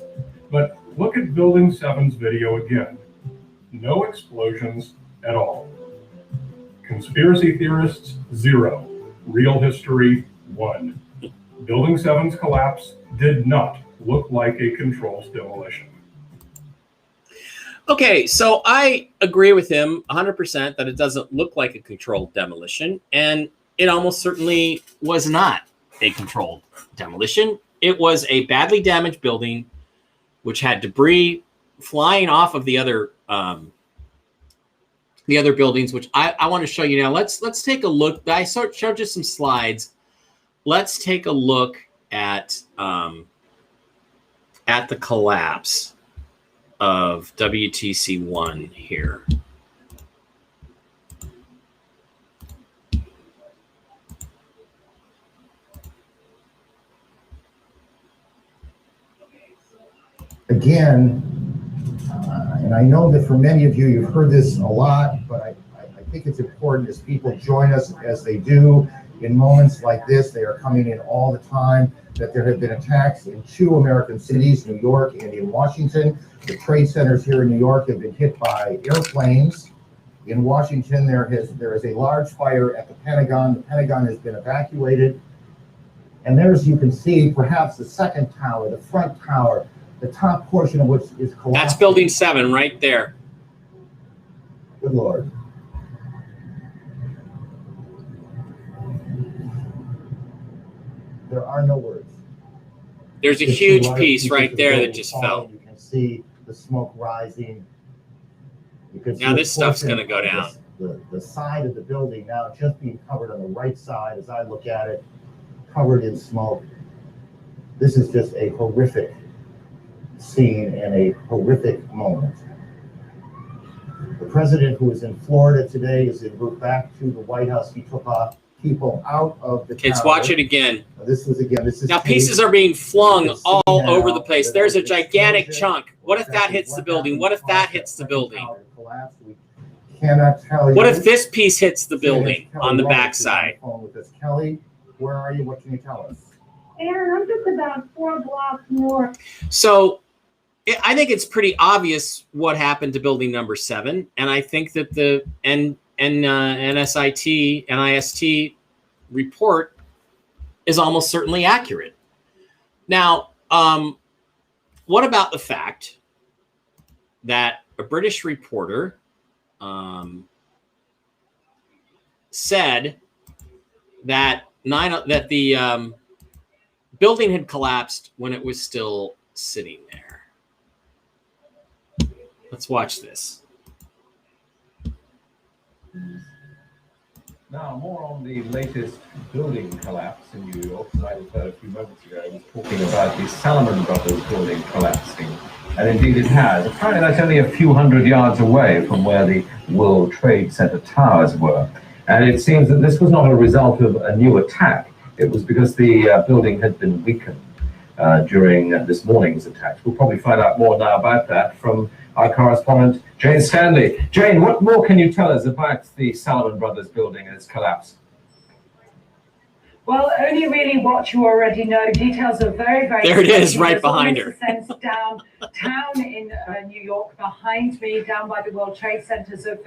But look at Building 7's video again. No explosions at all. Conspiracy theorists, 0. Real history, 1. Building 7's collapse did not look like a controlled demolition. Okay, so I agree with him 100% that it doesn't look like a controlled demolition, and it almost certainly was not a controlled demolition. It was a badly damaged building which had debris flying off of the other buildings, which I want to show you now. Let's take a look. I showed you some slides. Let's take a look at the collapse of WTC1 here. Again, and I know that for many of you, you've heard this a lot, but I think it's important as people join us as they do in moments like this. They are coming in all the time, that there have been attacks in 2 American cities, New York and in Washington. The trade centers here in New York have been hit by airplanes. In Washington, there is a large fire at the Pentagon. The Pentagon has been evacuated. And there, as you can see, perhaps the second tower, the front tower, the top portion of which is collapsing. That's Building 7 right there. Good Lord. There are no words. There's a You can see huge lot of piece pieces right of the there that building just falling. fell. You can see the smoke rising. You can see Now a this stuff's portion gonna go of down. The side of the building now just being covered on the right side as I look at it, covered in smoke. This is just a horrific scene and a horrific moment. The president, who is in Florida today, is en route back to the White House. He took off people out of the Kids, tower. watch it again. This is Now tape. pieces are being flung You can see all now over the place. that There's a this gigantic explosion, chunk. What if that exactly hits the what building? happened What if that caused hits the second building? tower to collapse. We cannot tell you. What if this piece hits the Kelly building on the Roberts backside? is on the phone with us. Kelly, where are you? What can you tell us? Aaron, I'm just about 4 blocks north. So I think it's pretty obvious what happened to building number 7. And I think that the NIST report is almost certainly accurate. Now, what about the fact that a British reporter said that the building had collapsed when it was still sitting there? Let's watch this. Now, more on the latest building collapse in New York that I referred a few moments ago. I was talking about the Salomon Brothers building collapsing. And indeed it has. Apparently that's only a few hundred yards away from where the World Trade Center towers were. And it seems that this was not a result of a new attack. It was because the building had been weakened during this morning's attacks. We'll probably find out more now about that from our correspondent, Jane Stanley. Jane, what more can you tell us about the Salomon Brothers building and its collapse? Well, only really what you already know. Details are very, very. There it is, sketchy. right There's behind almost her. a sense downtown in New York, behind me, down by the World Trade Centers, of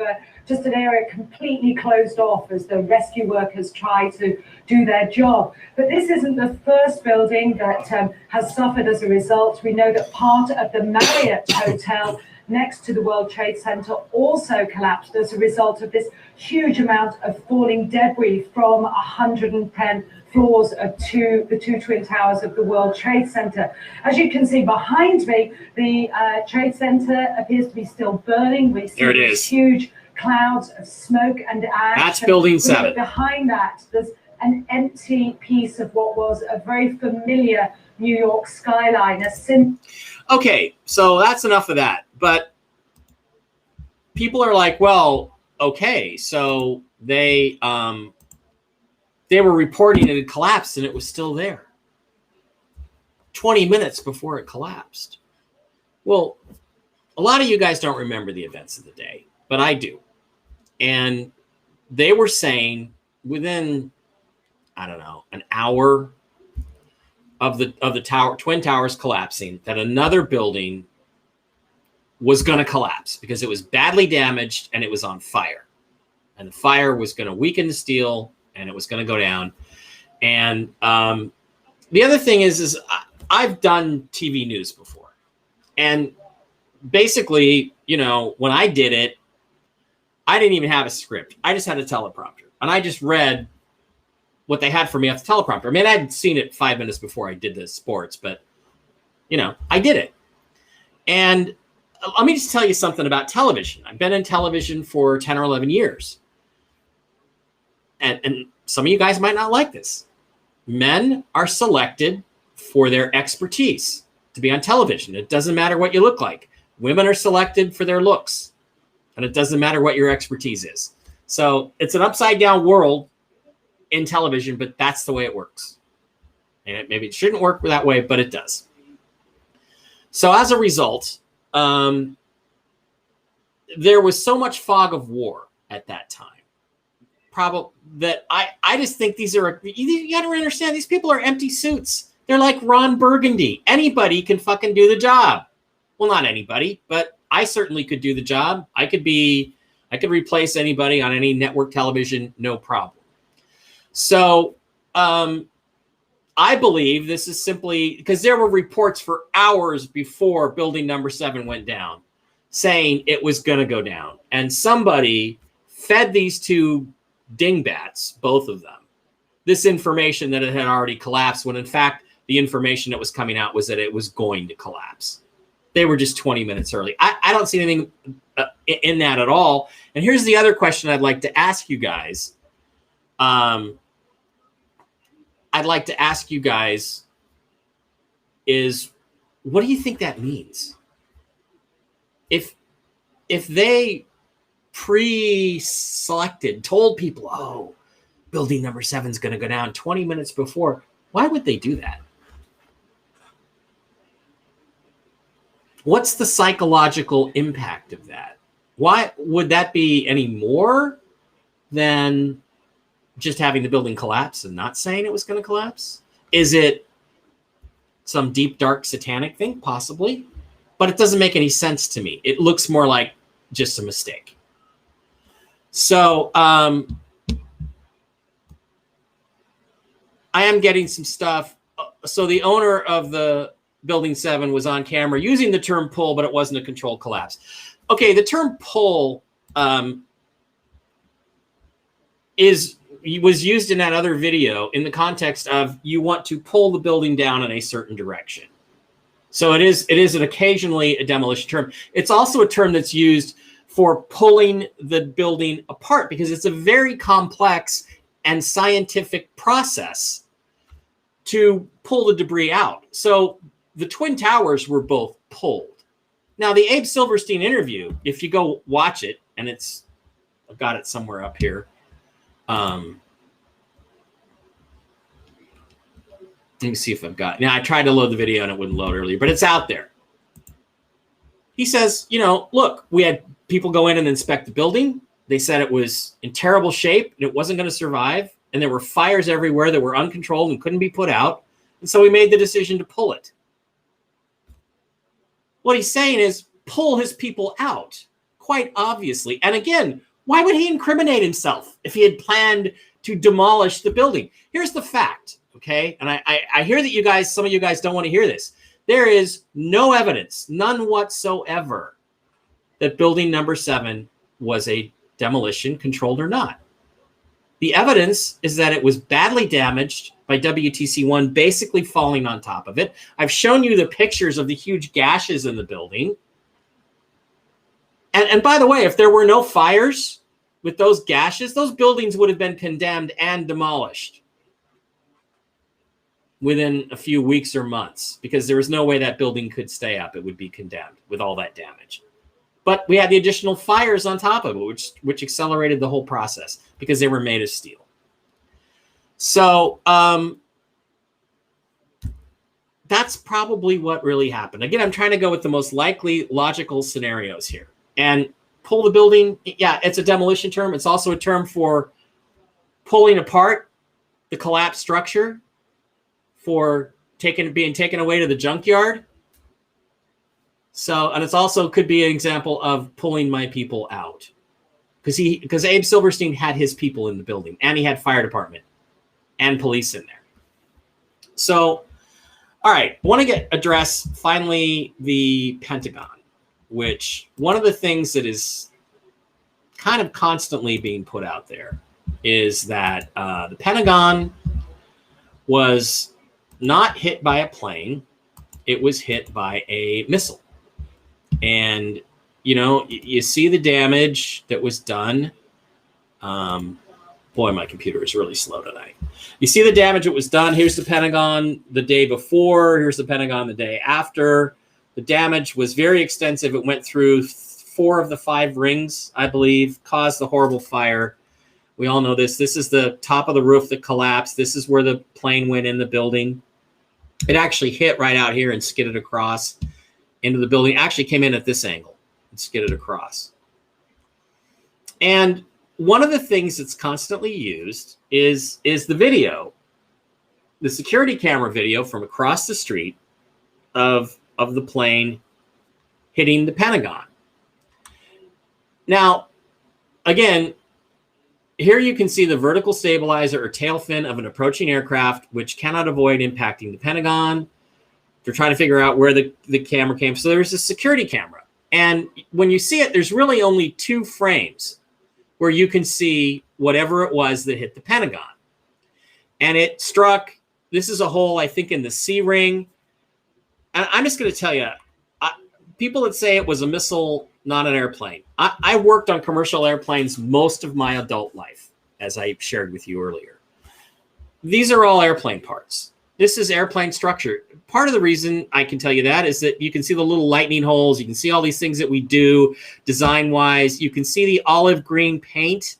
just an area completely closed off as the rescue workers try to do their job. But this isn't the first building that has suffered as a result. We know that part of the Marriott Hotel next to the World Trade Center also collapsed as a result of this huge amount of falling debris from 110 floors of the two twin towers of the World Trade Center. As you can see behind me, the Trade Center appears to be still burning. We see There it is. huge clouds of smoke and ash. That's building And 7. behind that, there's an empty piece of what was a very familiar New York skyline. Okay, so that's enough of that. But people are like, well, okay, so they were reporting it had collapsed and it was still there 20 minutes before it collapsed. Well, a lot of you guys don't remember the events of the day, but I do. And they were saying within, I don't know, an hour of the twin towers collapsing, that another building was going to collapse because it was badly damaged and it was on fire. And the fire was going to weaken the steel and it was going to go down. And the other thing is I've done TV news before. And basically, you know, when I did it, I didn't even have a script. I just had a teleprompter. And I just read what they had for me off the teleprompter. I mean, I'd seen it 5 minutes before I did the sports, but, you know, I did it. And let me just tell you something about television. I've been in television for 10 or 11 years. And some of you guys might not like this. Men are selected for their expertise to be on television. It doesn't matter what you look like. Women are selected for their looks. And it doesn't matter what your expertise is. So it's an upside down world in television, but that's the way it works. And maybe it shouldn't work that way, but it does. So as a result, there was so much fog of war at that time. Probably that I just think these are, you got to understand, these people are empty suits. They're like Ron Burgundy. Anybody can fucking do the job. Well, not anybody, but I certainly could do the job. I could replace anybody on any network television, no problem. So I believe this is simply because there were reports for hours before building number 7 went down saying it was going to go down. And somebody fed these two dingbats, both of them. this information that it had already collapsed, when in fact the information that was coming out was that it was going to collapse. They were just 20 minutes early. I don't see anything in that at all. And here's the other question I'd like to ask you guys. Is what do you think that means? If they pre-selected, told people, oh, building number 7 is going to go down 20 minutes before, why would they do that? What's the psychological impact of that? Why would that be any more than just having the building collapse and not saying it was going to collapse? Is it some deep, dark, satanic thing? Possibly. But it doesn't make any sense to me. It looks more like just a mistake. So I am getting some stuff. So the owner of the Building 7 was on camera using the term pull, but it wasn't a controlled collapse. Okay, the term pull was used in that other video in the context of you want to pull the building down in a certain direction. So it is occasionally a demolition term. It's also a term that's used for pulling the building apart because it's a very complex and scientific process to pull the debris out. So the Twin Towers were both pulled. Now, the Abe Silverstein interview, if you go watch it, and I've got it somewhere up here. Let me see if I've got it. Now, I tried to load the video and it wouldn't load earlier, but it's out there. He says, look, we had people go in and inspect the building. They said it was in terrible shape and it wasn't going to survive. And there were fires everywhere that were uncontrolled and couldn't be put out. And so we made the decision to pull it. What he's saying is pull his people out, quite obviously. And again, why would he incriminate himself if he had planned to demolish the building? Here's the fact, okay? And I hear that some of you guys don't want to hear this. There is no evidence, none whatsoever, that building number 7 was a demolition, controlled or not. The evidence is that it was badly damaged by WTC-1 basically falling on top of it. I've shown you the pictures of the huge gashes in the building. And by the way, if there were no fires with those gashes, those buildings would have been condemned and demolished within a few weeks or months because there was no way that building could stay up. It would be condemned with all that damage. But we had the additional fires on top of it, which accelerated the whole process because they were made of steel. So that's probably what really happened. Again, I'm trying to go with the most likely logical scenarios here. And pull the building, yeah, it's a demolition term. It's also a term for pulling apart the collapsed structure, for being taken away to the junkyard. So, and it's also could be an example of pulling my people out, because Abe Silverstein had his people in the building, and he had fire department and police in there. So, all right, I want to address finally the Pentagon, which one of the things that is kind of constantly being put out there is that the Pentagon was not hit by a plane; it was hit by a missile. And, you see the damage that was done. Boy, my computer is really slow tonight. You see the damage that was done. Here's the Pentagon the day before. Here's the Pentagon the day after. The damage was very extensive. It went through 4 of the 5 rings, I believe, caused the horrible fire. We all know this. This is the top of the roof that collapsed. This is where the plane went in the building. It actually hit right out here and skidded across into the building. Actually came in at this angle and skidded across. And one of the things that's constantly used is the video, the security camera video from across the street of the plane hitting the Pentagon. Now, again, here you can see the vertical stabilizer or tail fin of an approaching aircraft, which cannot avoid impacting the Pentagon. They're trying to figure out where the camera came. So there's a security camera. And when you see it, there's really only 2 frames where you can see whatever it was that hit the Pentagon. and it struck. This is a hole, I think, in the C ring. And I'm just going to tell you, people that say it was a missile, not an airplane. I worked on commercial airplanes most of my adult life, as I shared with you earlier. These are all airplane parts. This is airplane structure. Part of the reason I can tell you that is that you can see the little lightning holes. You can see all these things that we do design-wise. You can see the olive green paint.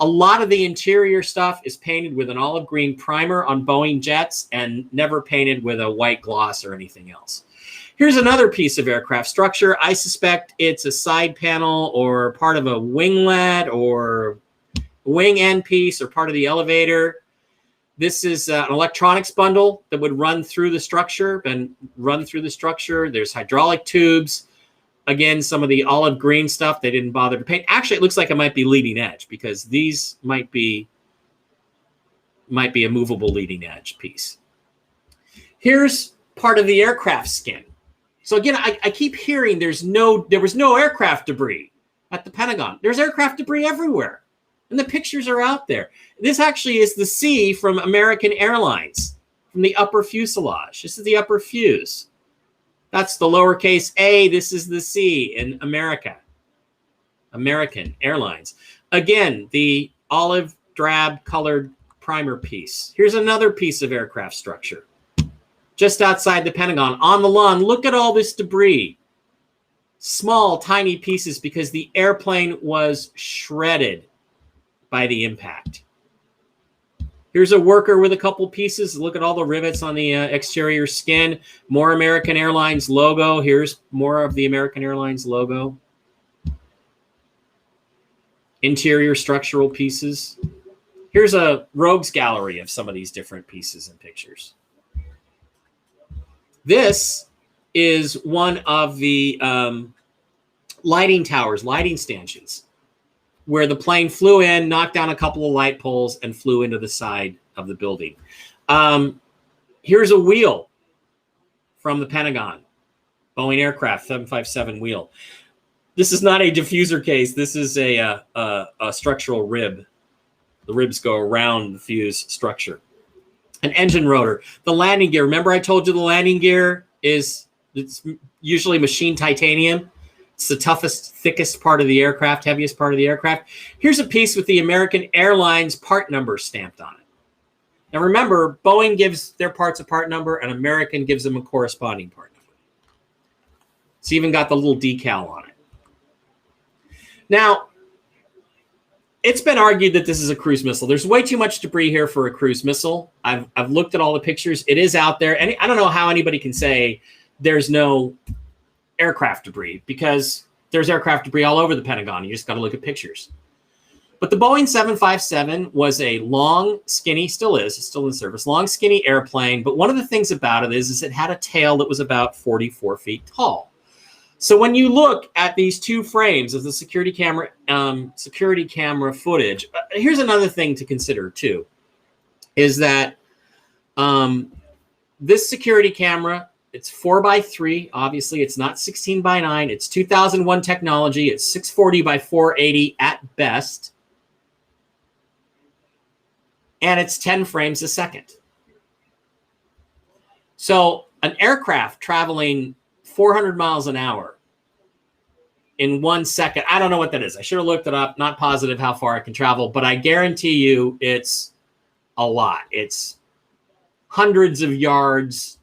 A lot of the interior stuff is painted with an olive green primer on Boeing jets and never painted with a white gloss or anything else. Here's another piece of aircraft structure. I suspect it's a side panel or part of a winglet or wing end piece or part of the elevator. This is an electronics bundle that would run through the structure There's hydraulic tubes. Again, some of the olive green stuff they didn't bother to paint. Actually, it looks like it might be leading edge because these might be a movable leading edge piece. Here's part of the aircraft skin. So again, I keep hearing there was no aircraft debris at the Pentagon. There's aircraft debris everywhere. And the pictures are out there. This actually is the C from American Airlines, from the upper fuselage. This is the upper fuse. That's the lowercase a. This is the C in America. American Airlines. Again, the olive drab colored primer piece. Here's another piece of aircraft structure. Just outside the Pentagon, on the lawn, look at all this debris. Small, tiny pieces because the airplane was shredded by the impact. Here's a worker with a couple pieces. Look at all the rivets on the exterior skin. More American Airlines logo. Here's more of the American Airlines logo. Interior structural pieces. Here's a rogues gallery of some of these different pieces and pictures. This is one of the lighting towers, lighting stanchions, where the plane flew in, knocked down a couple of light poles, and flew into the side of the building. Here's a wheel from the Pentagon, Boeing aircraft 757 wheel. This is not a diffuser case. This is a structural rib. The ribs go around the fuse structure. An engine rotor. The landing gear. Remember I told you the landing gear it's usually machined titanium. It's the toughest, thickest part of the aircraft, heaviest part of the aircraft. Here's a piece with the American Airlines part number stamped on it. Now remember, Boeing gives their parts a part number and American gives them a corresponding part number. It's even got the little decal on it. Now, it's been argued that this is a cruise missile. There's way too much debris here for a cruise missile. I've looked at all the pictures. It is out there. And I don't know how anybody can say there's no aircraft debris because there's aircraft debris all over the Pentagon. You just got to look at pictures. But the Boeing 757 was a long, skinny, still is, it's still in service, long, skinny airplane. But one of the things about it is it had a tail that was about 44 feet tall. So when you look at these two frames of the security camera footage, here's another thing to consider too, is that this security camera, it's 4x3. Obviously, it's not 16x9. It's 2001 technology. It's 640 by 480 at best. And it's 10 frames a second. So an aircraft traveling 400 miles an hour in 1 second. I don't know what that is. I should have looked it up. Not positive how far I can travel, but I guarantee you it's a lot. It's hundreds of yards,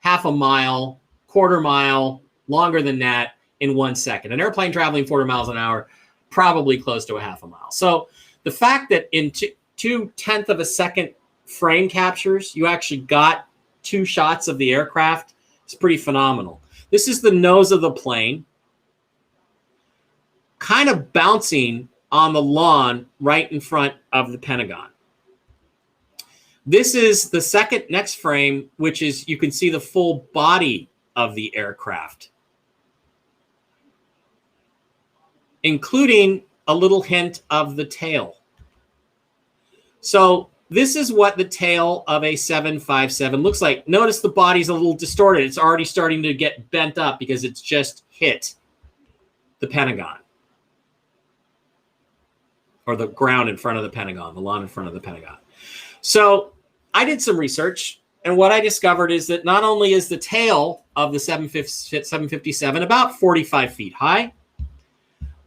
half a mile, quarter mile, longer than that in 1 second. An airplane traveling 400 miles an hour, probably close to a half a mile. So the fact that in 2/10 of a second frame captures, you actually got 2 shots of the aircraft, is pretty phenomenal. This is the nose of the plane, kind of bouncing on the lawn right in front of the Pentagon. This is the next frame, which is, you can see the full body of the aircraft, including a little hint of the tail. So this is what the tail of a 757 looks like. Notice the body's a little distorted. It's already starting to get bent up because it's just hit the Pentagon, or the ground in front of the Pentagon, the lawn in front of the Pentagon. So I did some research, and what I discovered is that not only is the tail of the 757 about 45 feet high,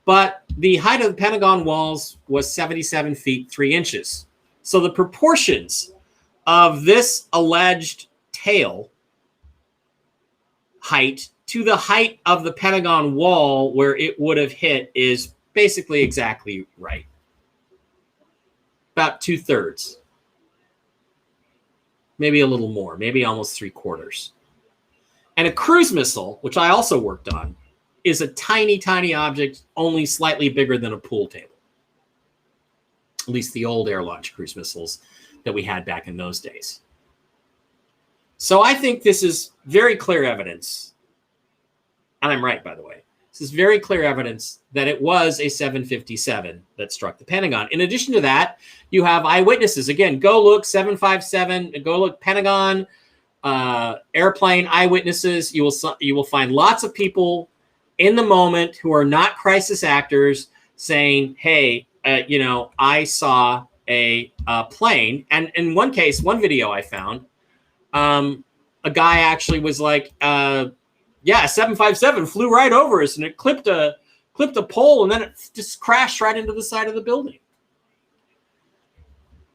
but the height of the Pentagon walls was 77 feet 3 inches. So the proportions of this alleged tail height to the height of the Pentagon wall where it would have hit is basically exactly right. About 2/3. Maybe a little more, maybe almost 3/4. And a cruise missile, which I also worked on, is a tiny, tiny object, only slightly bigger than a pool table. At least the old air-launched cruise missiles that we had back in those days. So I think this is very clear evidence, and I'm right, by the way. This is very clear evidence that it was a 757 that struck the Pentagon. In addition to that, you have eyewitnesses. Again, go look 757, go look Pentagon, airplane eyewitnesses. You will find lots of people in the moment who are not crisis actors saying, hey, I saw a plane. And in one case, one video I found, a guy actually was like, yeah, 757 flew right over us and it clipped a pole and then it just crashed right into the side of the building.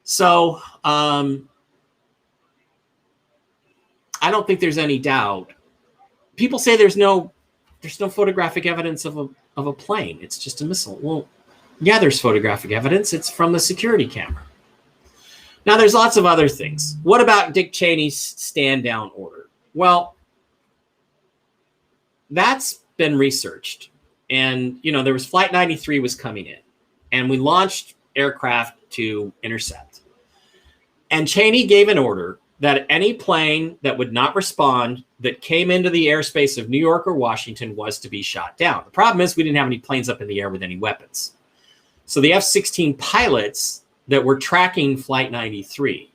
So I don't think there's any doubt. People say there's no photographic evidence of a plane. It's just a missile. Well, yeah, there's photographic evidence. It's from the security camera. Now, there's lots of other things. What about Dick Cheney's stand down order? Well, that's been researched. And, there was Flight 93 was coming in. And we launched aircraft to intercept. And Cheney gave an order that any plane that would not respond that came into the airspace of New York or Washington was to be shot down. The problem is we didn't have any planes up in the air with any weapons. So the F-16 pilots that were tracking Flight 93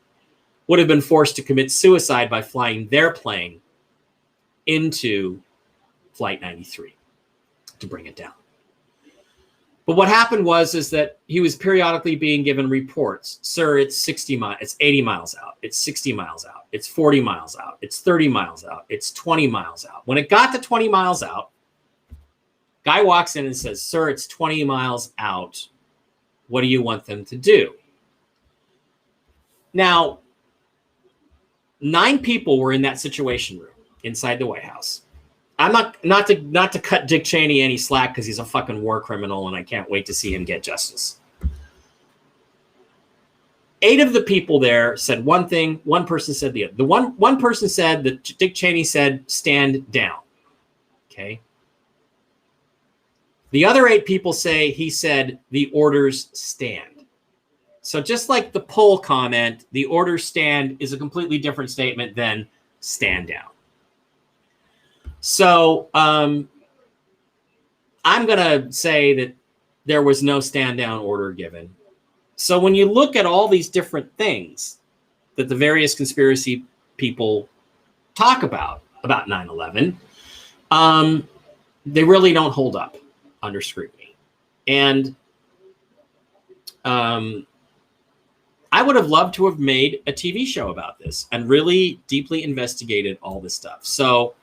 would have been forced to commit suicide by flying their plane into Flight 93 to bring it down. But what happened is that he was periodically being given reports. Sir, it's 60 miles, it's 80 miles out, it's 60 miles out, it's 40 miles out, it's 30 miles out, it's 20 miles out. When it got to 20 miles out, guy walks in and says, sir, it's 20 miles out. What do you want them to do? Now, 9 people were in that situation room inside the White House. I'm not to cut Dick Cheney any slack because he's a fucking war criminal and I can't wait to see him get justice. 8 of the people there said one thing. One person said the other. The one person said that Dick Cheney said stand down. Okay. The other 8 people say he said the orders stand. So just like the poll comment, the orders stand is a completely different statement than stand down. So I'm going to say that there was no stand down order given. So when you look at all these different things that the various conspiracy people talk about 9/11, they really don't hold up under scrutiny. And I would have loved to have made a TV show about this and really deeply investigated all this stuff. So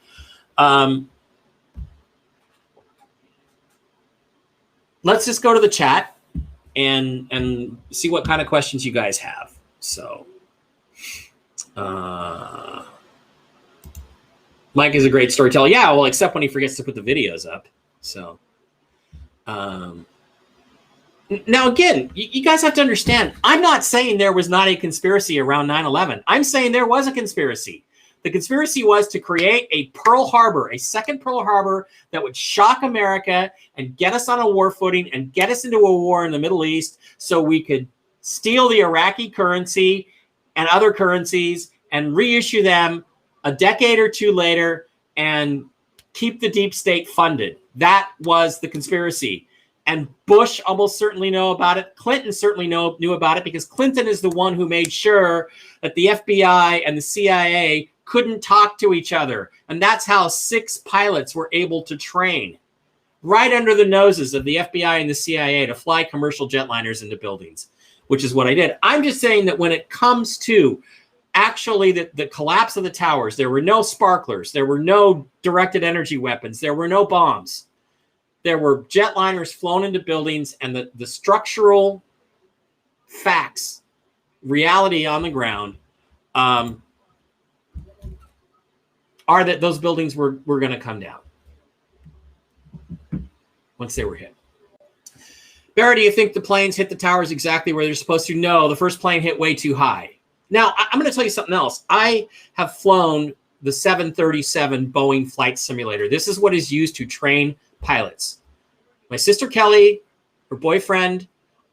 let's just go to the chat and see what kind of questions you guys have. So Mike is a great storyteller. Yeah, well, except when he forgets to put the videos up. So now, again, you guys have to understand, I'm not saying there was not a conspiracy around 9/11. I'm saying there was a conspiracy. The conspiracy was to create a Pearl Harbor, a second Pearl Harbor that would shock America and get us on a war footing and get us into a war in the Middle East so we could steal the Iraqi currency and other currencies and reissue them a decade or two later and keep the deep state funded. That was the conspiracy. And Bush almost certainly knew about it. Clinton certainly knew about it because Clinton is the one who made sure that the FBI and the CIA couldn't talk to each other. And that's how 6 pilots were able to train right under the noses of the FBI and the CIA to fly commercial jetliners into buildings. which is what I did. I'm just saying that when it comes to actually the collapse of the towers, there were no sparklers, there were no directed energy weapons, there were no bombs. There were jetliners flown into buildings, and the structural facts, reality on the ground, are that those buildings were going to come down once they were hit. Barry, do you think the planes hit the towers exactly where they're supposed to? No, the first plane hit way too high. Now, I'm going to tell you something else. I have flown the 737 Boeing flight simulator. This is what is used to train pilots. My sister Kelly, her boyfriend,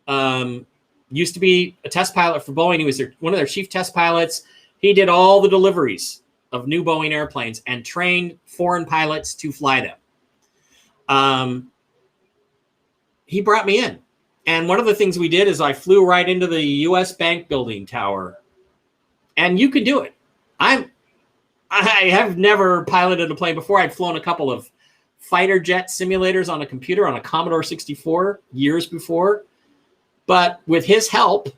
used to be a test pilot for Boeing. He was one of their chief test pilots. He did all the deliveries of new Boeing airplanes and trained foreign pilots to fly them. He brought me in. And one of the things we did is I flew right into the U.S. Bank building tower. And you can do it. I have never piloted a plane before. I'd flown a couple of fighter jet simulators on a computer on a Commodore 64 years before. But with his help,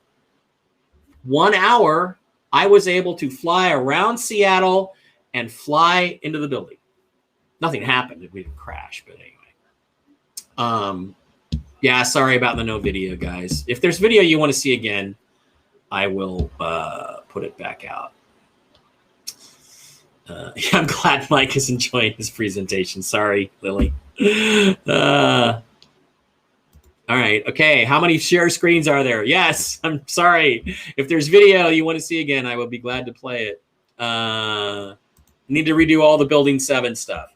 1 hour, I was able to fly around Seattle and fly into the building. Nothing happened. We didn't crash, but anyway. Yeah, sorry about the no video, guys. If there's video you want to see again, I will put it back out. Yeah, I'm glad Mike is enjoying his presentation. Sorry, Lily. All right. Okay. How many share screens are there? Yes. I'm sorry. If there's video you want to see again, I will be glad to play it. Need to redo all the Building 7 stuff.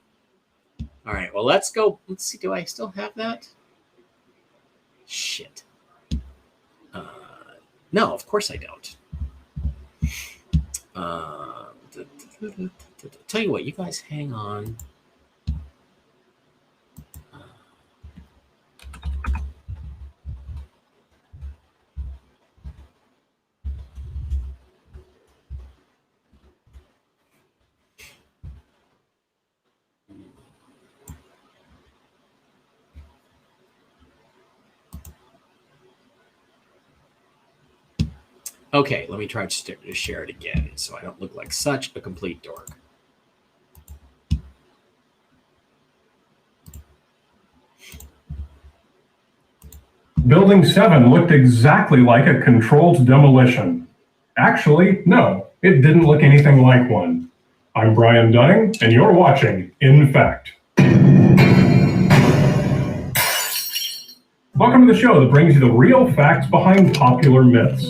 All right. Well, let's go. Let's see. Do I still have that? Shit. No, of course I don't. Tell you what, you guys hang on. Okay, let me try to share it again so I don't look like such a complete dork. Building 7 looked exactly like a controlled demolition. Actually, no, it didn't look anything like one. I'm Brian Dunning, and you're watching In Fact. Welcome to the show that brings you the real facts behind popular myths.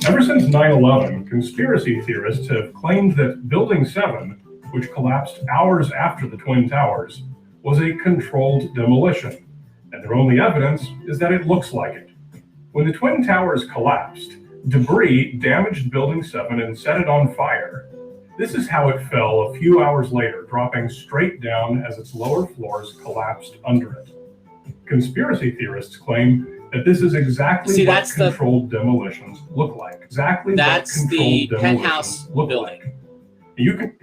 Ever since 9/11, conspiracy theorists have claimed that Building 7, which collapsed hours after the Twin Towers, was a controlled demolition, and their only evidence is that it looks like it. When the Twin Towers collapsed, debris damaged Building 7 and set it on fire. This is how it fell a few hours later, dropping straight down as its lower floors collapsed under it. Conspiracy theorists claim that this is exactly what controlled demolitions look like. Exactly what controlled demolitions look like.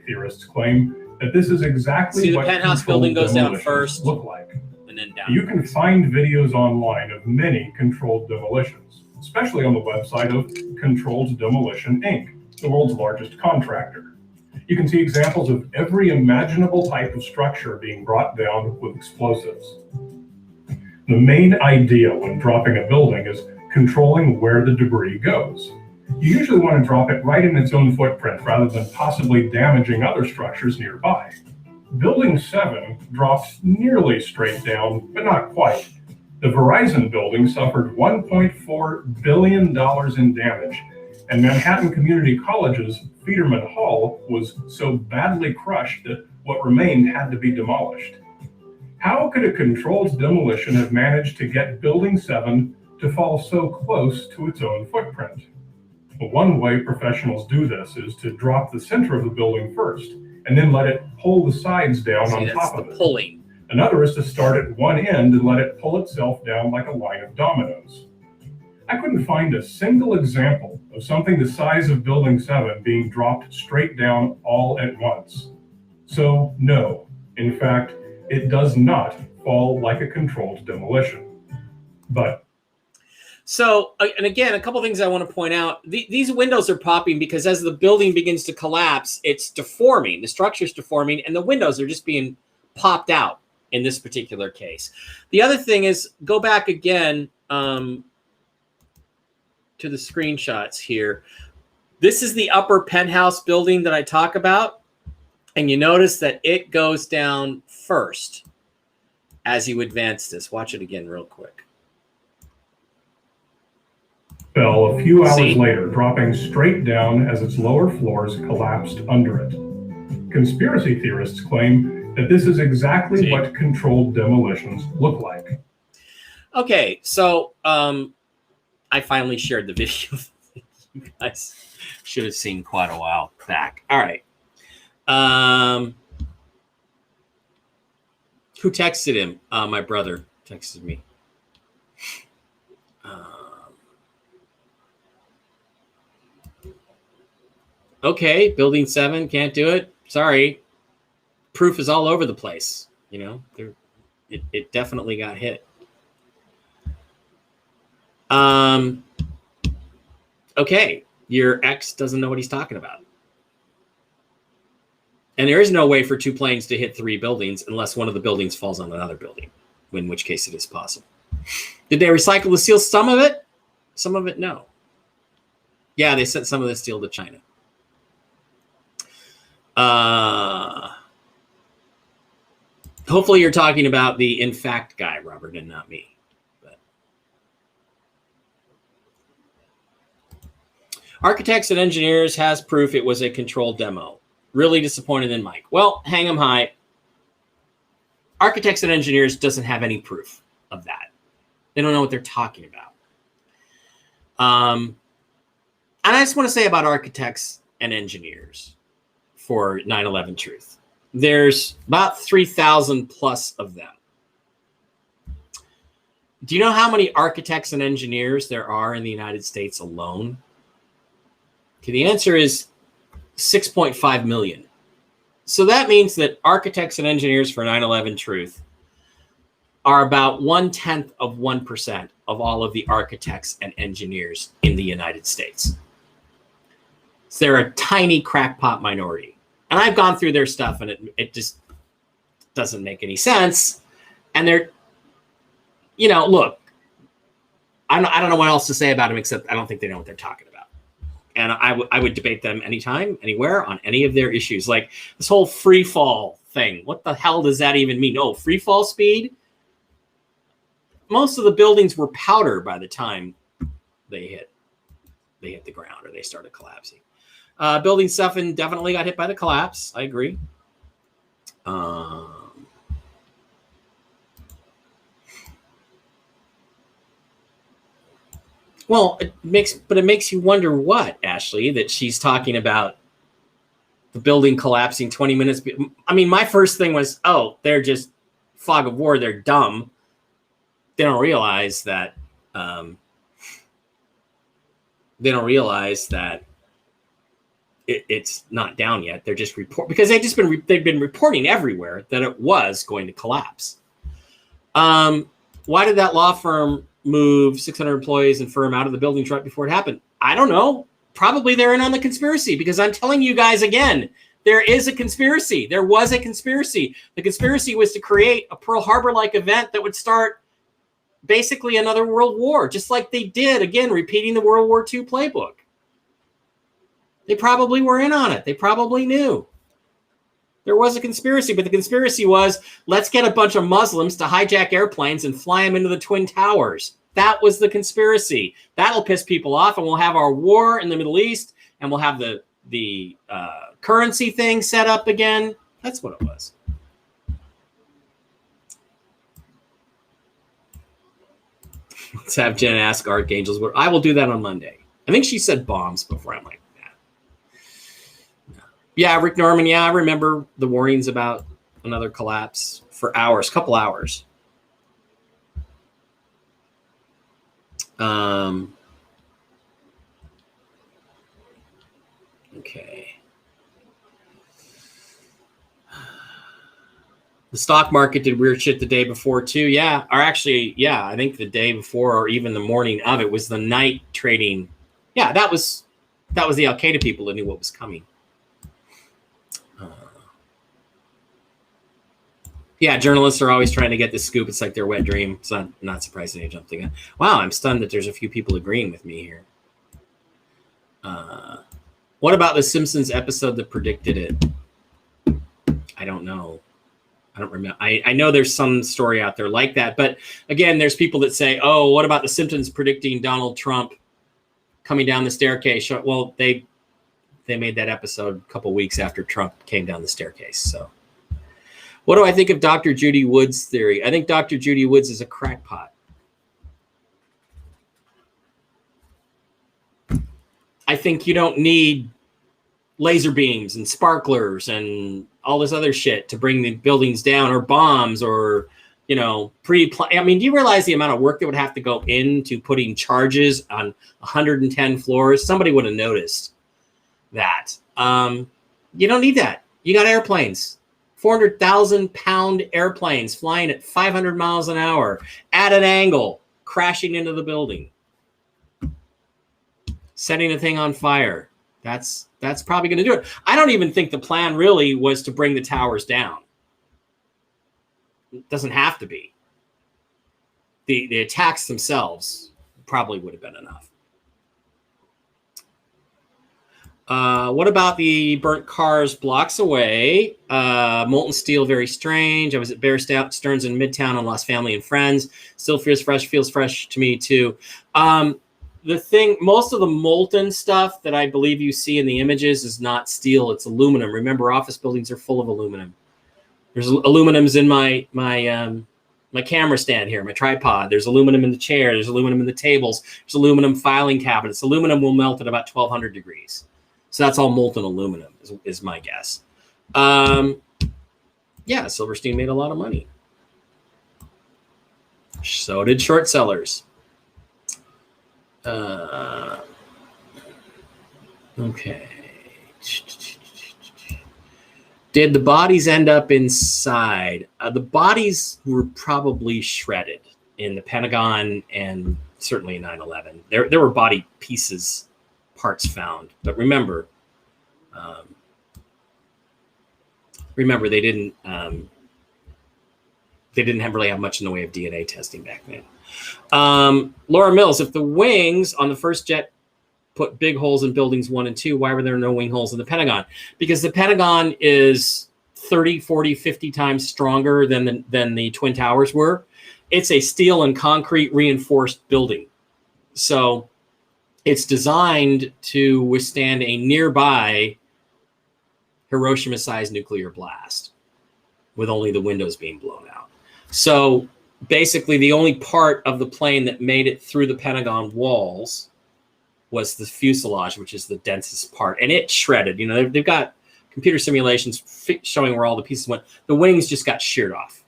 Theorists claim that this is exactly what the penthouse building goes down first, look like. And then down. You can find videos online of many controlled demolitions, especially on the website of Controlled Demolition Inc., the world's largest contractor. You can see examples of every imaginable type of structure being brought down with explosives. The main idea when dropping a building is controlling where the debris goes. You usually want to drop it right in its own footprint rather than possibly damaging other structures nearby. Building 7 dropped nearly straight down, but not quite. The Verizon building suffered $1.4 billion in damage, and Manhattan Community College's Federman Hall was so badly crushed that what remained had to be demolished. How could a controlled demolition have managed to get Building 7 to fall so close to its own footprint? Well, one way professionals do this is to drop the center of the building first, and then let it pull the sides down on top of it. Pulling. Another is to start at one end and let it pull itself down like a line of dominoes. I couldn't find a single example of something the size of Building 7 being dropped straight down all at once. So, no, in fact, it does not fall like a controlled demolition. But So, and again, a couple things I want to point out. These windows are popping because as the building begins to collapse, it's deforming. The structure's deforming, and the windows are just being popped out in this particular case. The other thing is, go back again to the screenshots here. This is the upper penthouse building that I talk about, and you notice that it goes down first as you advance this. Watch it again real quick. Fell a few hours See? later, dropping straight down as its lower floors collapsed under it. Conspiracy theorists claim that this is exactly See? what controlled demolitions look like. Okay, so I finally shared the video. You guys should have seen quite a while back. All right. Who texted him? My brother texted me. Okay, building 7 can't do it. Sorry. Proof is all over the place. You know, it definitely got hit. Okay, your ex doesn't know what he's talking about. And there is no way for 2 planes to hit 3 buildings unless one of the buildings falls on another building, in which case it is possible. Did they recycle the steel? Some of it? Some of it, no. Yeah, they sent some of the steel to China. Hopefully you're talking about the in fact guy, Robert, and not me. But Architects and Engineers has proof it was a controlled demo. Really disappointed in Mike. Well, hang 'em high. Architects and Engineers doesn't have any proof of that. They don't know what they're talking about. And I just want to say about Architects and Engineers for 9/11 Truth. There's about 3,000 plus of them. Do you know how many architects and engineers there are in the United States alone? Okay, the answer is 6.5 million. So that means that architects and engineers for 9/11 Truth are about 0.1% of all of the architects and engineers in the United States. So they're a tiny crackpot minority. And I've gone through their stuff and it just doesn't make any sense. And they're, you know, look, I don't know what else to say about them except I don't think they know what they're talking about. And I would debate them anytime, anywhere, on any of their issues. Like this whole free fall thing. What the hell does that even mean? Oh, free fall speed? Most of the buildings were powder by the time they hit the ground or they started collapsing. Building 7 definitely got hit by the collapse. I agree. Well, it makes you wonder what, Ashley, that she's talking about the building collapsing 20 minutes. I mean, my first thing was, oh, they're just fog of war. They're dumb. They don't realize that. It's not down yet. They're just because they've been reporting everywhere that it was going to collapse. Why did that law firm move 600 employees and firm out of the building right before it happened? I don't know. Probably they're in on the conspiracy because I'm telling you guys again, there is a conspiracy. There was a conspiracy. The conspiracy was to create a Pearl Harbor-like event that would start basically another world war, just like they did, again, repeating the World War II playbook. They probably were in on it. They probably knew. There was a conspiracy, but the conspiracy was, let's get a bunch of Muslims to hijack airplanes and fly them into the Twin Towers. That was the conspiracy. That'll piss people off, and we'll have our war in the Middle East, and we'll have the currency thing set up again. That's what it was. Let's have Jen ask Archangels. I will do that on Monday. I think she said bombs before. I'm like, yeah, Rick Norman. Yeah, I remember the warnings about another collapse for hours, couple hours. Okay. The stock market did weird shit the day before too. Yeah, or actually, yeah, I think the day before or even the morning of it was the night trading. Yeah, that was the Al Qaeda people that knew what was coming. Yeah, journalists are always trying to get the scoop. It's like their wet dream. It's not surprising they jumped in. Wow, I'm stunned that there's a few people agreeing with me here. What about the Simpsons episode that predicted it? I don't know. I don't remember. I know there's some story out there like that. But again, there's people that say, oh, what about the Simpsons predicting Donald Trump coming down the staircase? Well, they made that episode a couple weeks after Trump came down the staircase. So what do I think of Dr. Judy Wood's theory? I think Dr. Judy Woods is a crackpot. I think you don't need laser beams and sparklers and all this other shit to bring the buildings down, or bombs, or, you know, I mean, do you realize the amount of work that would have to go into putting charges on 110 floors? Somebody would have noticed that. You don't need that. You got airplanes. 400,000-pound airplanes flying at 500 miles an hour at an angle, crashing into the building, setting a thing on fire. That's probably going to do it. I don't even think the plan really was to bring the towers down. It doesn't have to be. The attacks themselves probably would have been enough. What about the burnt cars blocks away? Molten steel, very strange. I was at Bear Stearns in Midtown and lost family and friends. Still feels fresh to me too. The thing, most of the molten stuff that I believe you see in the images is not steel, it's aluminum. Remember, office buildings are full of aluminum. There's aluminums in my camera stand here, my tripod. There's aluminum in the chair. There's aluminum in the tables. There's aluminum filing cabinets. Aluminum will melt at about 1200 degrees. So that's all molten aluminum is my guess. Yeah, Silverstein made a lot of money. So did short sellers. Okay. Did the bodies end up inside? The bodies were probably shredded in the Pentagon and certainly in 9/11. There were body pieces, parts found, but remember they didn't really have much in the way of DNA testing back then. Laura Mills, if the wings on the first jet put big holes in buildings 1 and 2, why were there no wing holes in the Pentagon? Because the Pentagon is 30, 40, 50 times stronger than the Twin Towers were. It's a steel and concrete reinforced building. So it's designed to withstand a nearby Hiroshima-sized nuclear blast with only the windows being blown out. So basically, the only part of the plane that made it through the Pentagon walls was the fuselage, which is the densest part, and it shredded. You know, they've got computer simulations showing where all the pieces went. The wings just got sheared off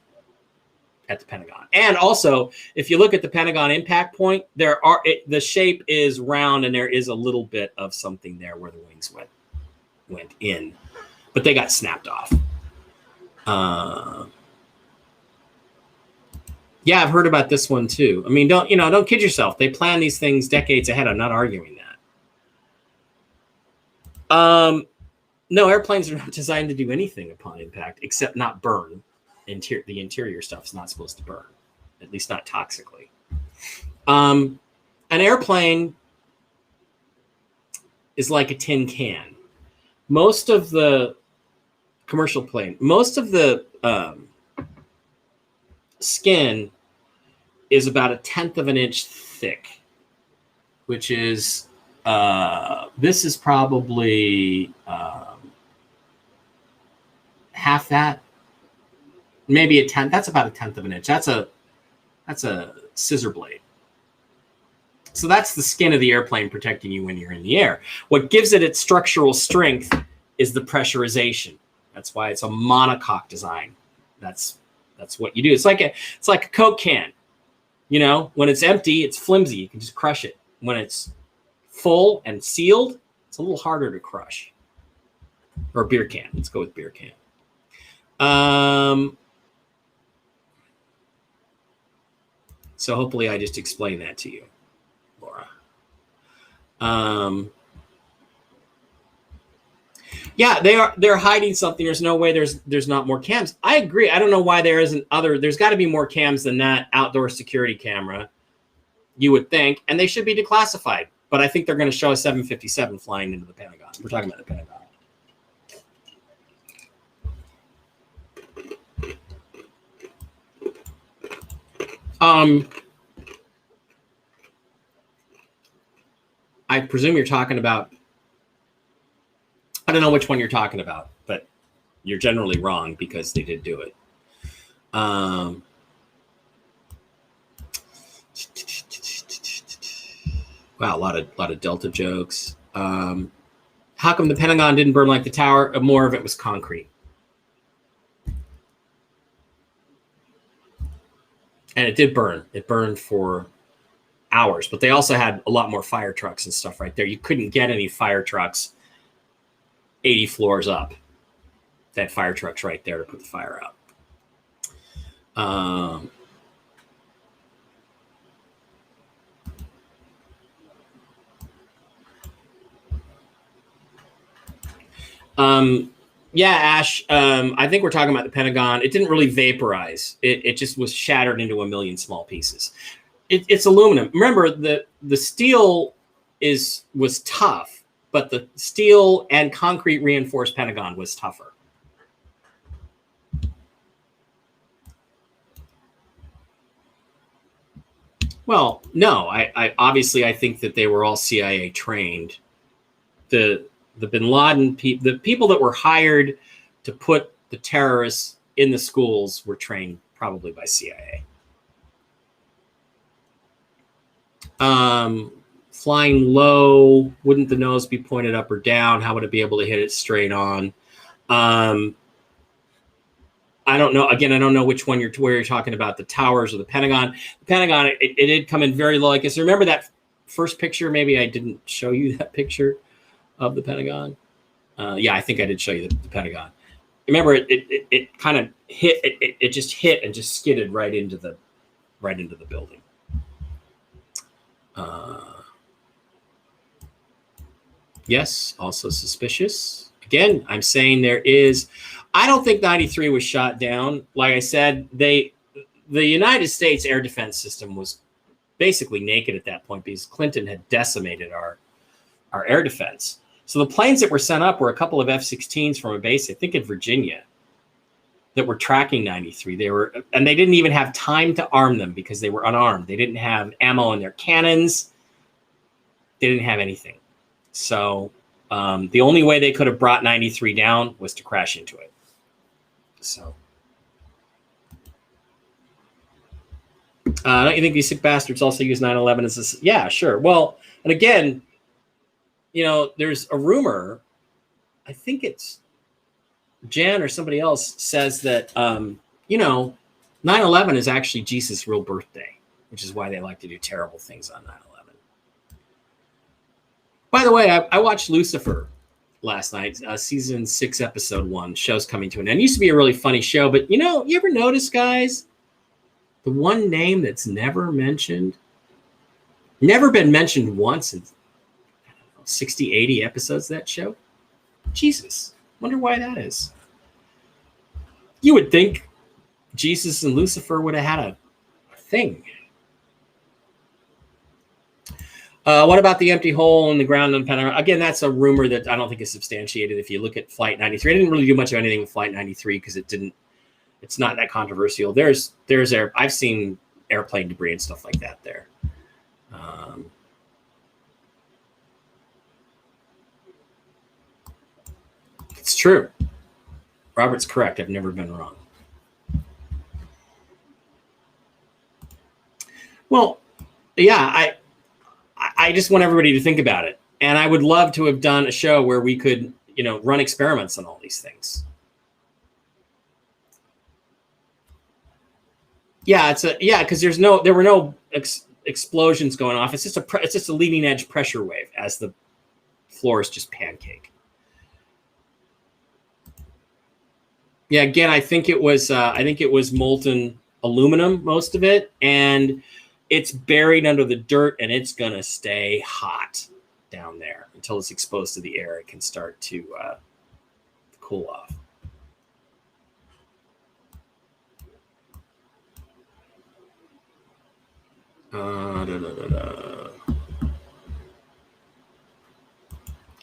at the Pentagon. And also, if you look at the Pentagon impact point, the shape is round, and there is a little bit of something there where the wings went in, but they got snapped off. Yeah, I've heard about this one too. I mean, don't kid yourself. They plan these things decades ahead. I'm not arguing that. No, airplanes are not designed to do anything upon impact except not burn. The interior stuff is not supposed to burn, at least not toxically. An airplane is like a tin can. Most of the commercial plane, most of the skin is about 1/10 of an inch thick, which is this is probably half that, maybe 1/10. That's about 1/10 of an inch. That's a scissor blade. So that's the skin of the airplane protecting you when you're in the air. What gives it its structural strength is the pressurization. That's why it's a monocoque design. That's what you do. It's like a Coke can. You know, when it's empty, it's flimsy. You can just crush it. When it's full and sealed, it's a little harder to crush. Or beer can. Let's go with beer can. So hopefully I just explained that to you, Laura. Yeah, they're hiding something. There's no way there's not more cams. I agree. I don't know why there isn't other. There's got to be more cams than that outdoor security camera, you would think, and they should be declassified. But I think they're going to show a 757 flying into the Pentagon. We're talking about the Pentagon. I presume you're talking about, I don't know which one you're talking about, but you're generally wrong because they did do it. Wow, a lot of Delta jokes. How come the Pentagon didn't burn like the tower? More of it was concrete. And it did burn. It burned for hours, but they also had a lot more fire trucks and stuff right there. You couldn't get any fire trucks 80 floors up. They had fire trucks right there to put the fire out. Yeah, Ash, I think we're talking about the Pentagon. It didn't really vaporize. It just was shattered into a million small pieces. It's aluminum. Remember, the steel was tough, but the steel and concrete reinforced Pentagon was tougher. Well, no, I obviously I think that they were all CIA trained. The Bin Laden the people that were hired to put the terrorists in the schools were trained probably by CIA. Flying low, wouldn't the nose be pointed up or down? How would it be able to hit it straight on? I don't know. Again, I don't know which one where you're talking about, the towers or the Pentagon. The Pentagon, it did come in very low. I guess remember that first picture? Maybe I didn't show you that picture of the Pentagon. Yeah, I think I did show you the Pentagon. Remember, it kind of hit. It just hit and just skidded right into the building. Yes, also suspicious. Again, I'm saying there is. I don't think 93 was shot down. Like I said, the United States air defense system was basically naked at that point because Clinton had decimated our air defense. So the planes that were sent up were a couple of F-16s from a base, I think in Virginia, that were tracking 93. And they didn't even have time to arm them because they were unarmed. They didn't have ammo in their cannons. They didn't have anything. So the only way they could have brought 93 down was to crash into it. So, don't you think these sick bastards also use 9/11 as a... Yeah, sure. Well, and again, you know, there's a rumor, I think it's Jan or somebody else says that, you know, 9/11 is actually Jesus' real birthday, which is why they like to do terrible things on 9/11. By the way, I watched Lucifer last night, season 6, episode 1. Show's coming to an end. It used to be a really funny show, but you know, you ever notice, guys, the one name that's never mentioned, never been mentioned once in 60, 80 episodes of that show? Jesus. Wonder why that is. You would think Jesus and Lucifer would have had a thing. What about the empty hole in the ground on Pentagon? Again, that's a rumor that I don't think is substantiated. If you look at Flight 93, I didn't really do much of anything with Flight 93 because it's not that controversial. I've seen airplane debris and stuff like that there. It's true. Robert's correct. I've never been wrong. Well, yeah, I just want everybody to think about it. And I would love to have done a show where we could, you know, run experiments on all these things. Yeah, because there were no explosions going off. It's just a leading edge pressure wave as the floor is just pancake. Yeah, again, I think it was molten aluminum, most of it, and it's buried under the dirt, and it's going to stay hot down there until it's exposed to the air. It can start to cool off.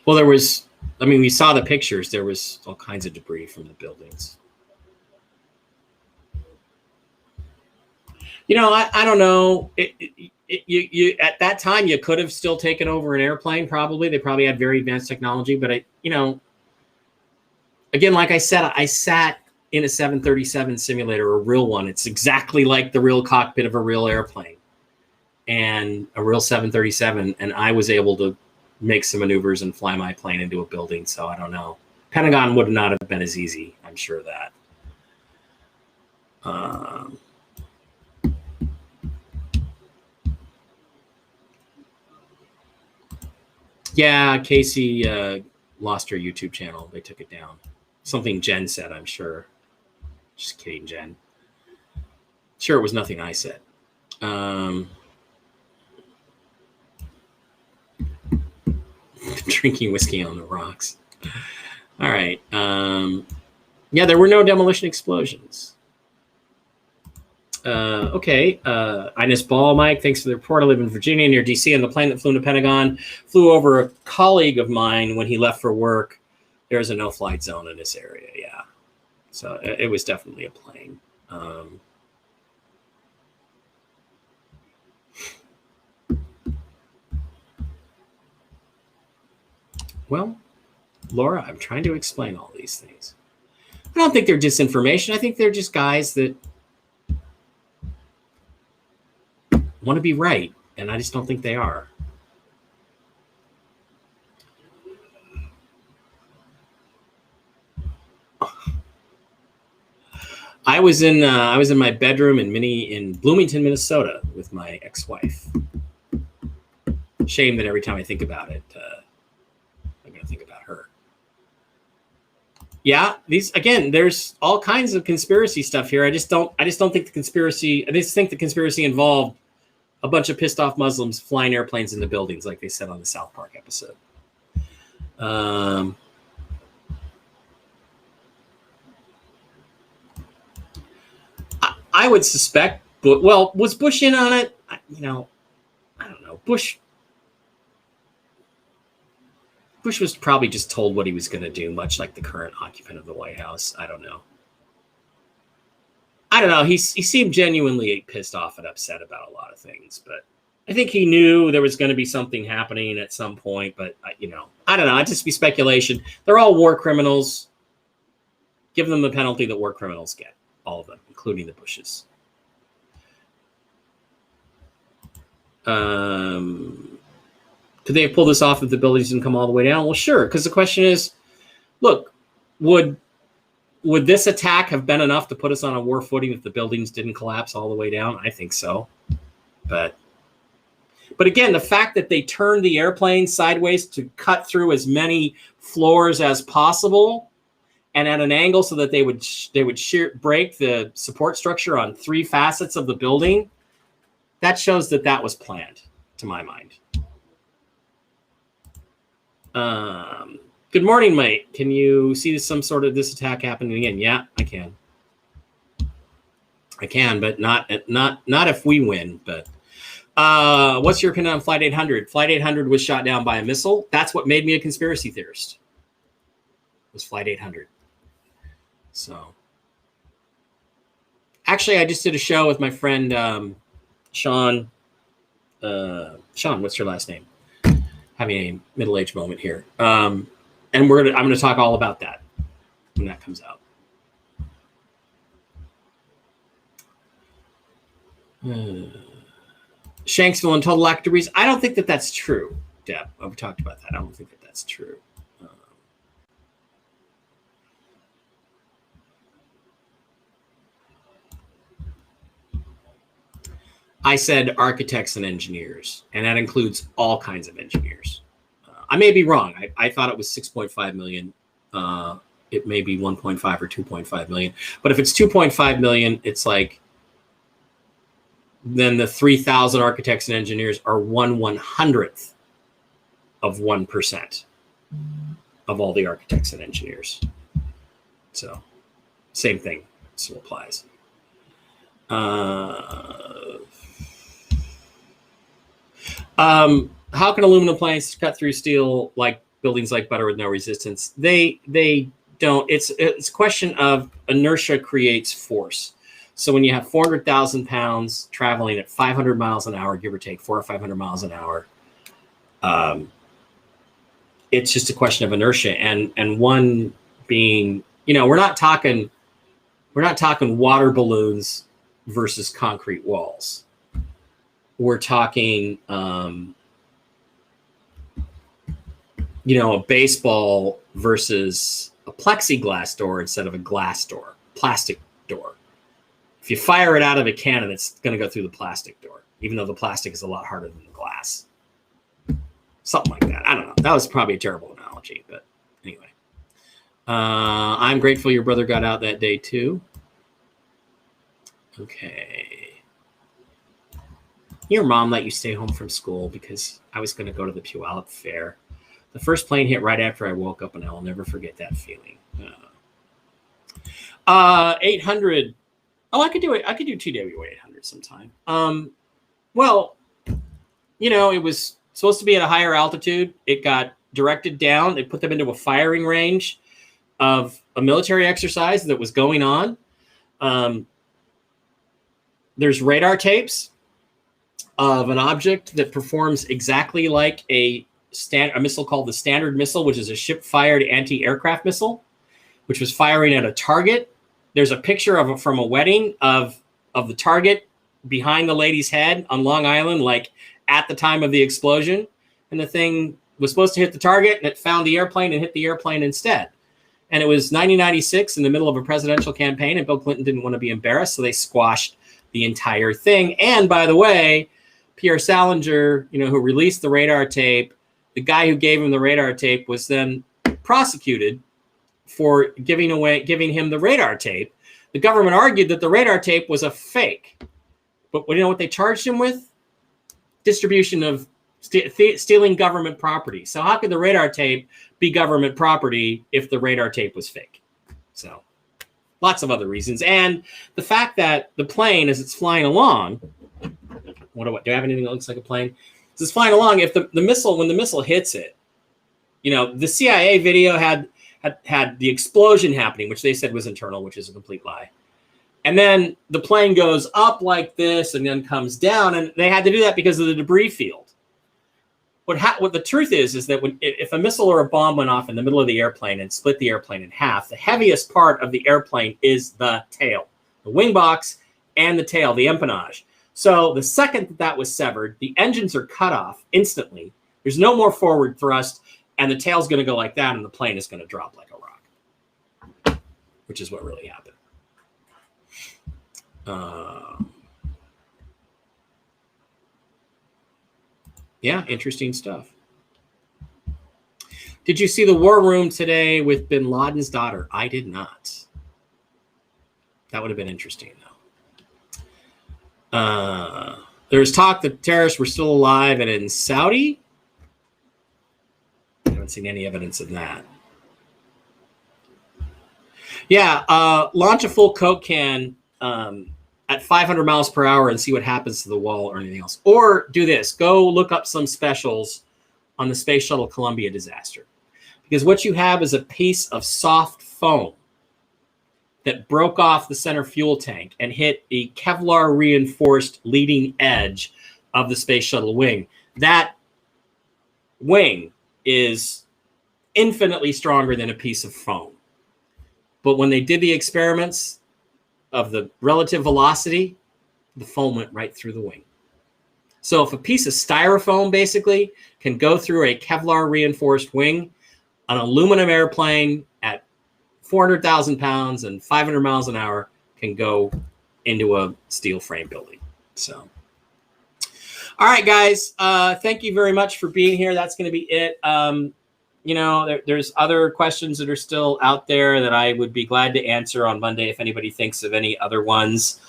Well, there was, I mean, we saw the pictures. There was all kinds of debris from the buildings. You know, I don't know. You at that time, you could have still taken over an airplane. Probably they probably had very advanced technology. But you know, again, like I said, I sat in a 737 simulator, a real one. It's exactly like the real cockpit of a real airplane and a real 737, and I was able to make some maneuvers and fly my plane into a building. So I don't know. Pentagon would not have been as easy. I'm sure of that. Yeah, Casey lost her YouTube channel. They took it down. Something Jen said, I'm sure. Just kidding, Jen. Sure, it was nothing I said. Drinking whiskey on the rocks. All right. Yeah, there were no demolition explosions. Okay. Ines Ball, Mike, thanks for the report. I live in Virginia near DC, and the plane that flew into Pentagon flew over a colleague of mine when he left for work. There's a no-flight zone in this area. Yeah. So it was definitely a plane. Well, Laura, I'm trying to explain all these things. I don't think they're disinformation. I think they're just guys that want to be right, and I just don't think they are. I was in my bedroom in Bloomington, Minnesota, with my ex-wife. Shame that every time I think about it, I'm going to think about her. Yeah, there's all kinds of conspiracy stuff here. I just don't think the conspiracy. I just think the conspiracy involved a bunch of pissed off Muslims flying airplanes into buildings, like they said on the South Park episode. I would suspect, but well, was Bush in on it? I don't know. Bush was probably just told what he was going to do, much like the current occupant of the White House. I don't know. He seemed genuinely pissed off and upset about a lot of things, but I think he knew there was going to be something happening at some point. But I don't know. It'd just be speculation. They're all war criminals. Give them the penalty that war criminals get. All of them, including the Bushes. Could they have pulled this off if the buildings didn't come all the way down? Well, sure, because the question is, look, would this attack have been enough to put us on a war footing if the buildings didn't collapse all the way down? I think so. But again, the fact that they turned the airplane sideways to cut through as many floors as possible and at an angle so that they would break the support structure on 3 facets of the building, that shows that was planned, to my mind. Good morning, mate. Can you see some sort of this attack happening again? Yeah, I can. But not if we win. But what's your opinion on Flight 800? Flight 800 was shot down by a missile. That's what made me a conspiracy theorist. Was Flight 800. So, actually, I just did a show with my friend Sean. Sean, what's your last name? Having a middle-aged moment here, and I'm going to talk all about that when that comes out. Shanksville and total lack of debris. I don't think that's true, Deb. We talked about that. I don't think that's true. I said architects and engineers, and that includes all kinds of engineers. I may be wrong. I thought it was 6.5 million. It may be 1.5 or 2.5 million. But if it's 2.5 million, it's like then the 3,000 architects and engineers are 1/100th of 1% of all the architects and engineers. So same thing still applies. How can aluminum planks cut through steel like buildings like butter with no resistance? They don't. It's a question of inertia creates force. So when you have 400,000 pounds traveling at 500 miles an hour, give or take 400 or 500 miles an hour, it's just a question of inertia. And one being, we're not talking water balloons versus concrete walls. We're talking, a baseball versus a plexiglass door instead of a glass door, plastic door. If you fire it out of a cannon, it's going to go through the plastic door, even though the plastic is a lot harder than the glass. Something like that. I don't know. That was probably a terrible analogy, but anyway. I'm grateful your brother got out that day too. Okay. Your mom let you stay home from school because I was going to go to the Puyallup Fair. The first plane hit right after I woke up, and I'll never forget that feeling. 800. Oh, I could do it. I could do TWA 800 sometime. Well, it was supposed to be at a higher altitude. It got directed down. They put them into a firing range of a military exercise that was going on. There's radar tapes of an object that performs exactly like a missile called the Standard Missile, which is a ship-fired anti-aircraft missile, which was firing at a target. There's a picture from a wedding of the target behind the lady's head on Long Island, like at the time of the explosion. And the thing was supposed to hit the target, and it found the airplane and hit the airplane instead. And it was 1996 in the middle of a presidential campaign, and Bill Clinton didn't want to be embarrassed, so they squashed the entire thing. And by the way, Pierre Salinger, who released the radar tape, the guy who gave him the radar tape was then prosecuted for giving him the radar tape. The government argued that the radar tape was a fake. But you know what they charged him with? Distribution of stealing government property. So how could the radar tape be government property if the radar tape was fake? So lots of other reasons. And the fact that the plane, as it's flying along, do I have anything that looks like a plane? As it's flying along, if the missile, when the missile hits it, the CIA video had the explosion happening, which they said was internal, which is a complete lie. And then the plane goes up like this and then comes down, and they had to do that because of the debris field. What the truth is that if a missile or a bomb went off in the middle of the airplane and split the airplane in half, the heaviest part of the airplane is the tail, the wing box, and the tail, the empennage. So the second that was severed, the engines are cut off instantly. There's no more forward thrust, and the tail's going to go like that, and the plane is going to drop like a rock, which is what really happened. Yeah, interesting stuff. Did you see the War Room today with Bin Laden's daughter? I did not. That would have been interesting, though. There's talk that terrorists were still alive and in Saudi. I haven't seen any evidence of that. Yeah, launch a full Coke can at 500 miles per hour and see what happens to the wall or anything else. Or do this. Go look up some specials on the Space Shuttle Columbia disaster. Because what you have is a piece of soft foam that broke off the center fuel tank and hit a Kevlar reinforced leading edge of the Space Shuttle wing. That wing is infinitely stronger than a piece of foam. But when they did the experiments of the relative velocity, the foam went right through the wing. So if a piece of styrofoam basically can go through a Kevlar reinforced wing, an aluminum airplane at 400,000 pounds and 500 miles an hour can go into a steel frame building. So, all right, guys, thank you very much for being here. That's going to be it. There's other questions that are still out there that I would be glad to answer on Monday if anybody thinks of any other ones.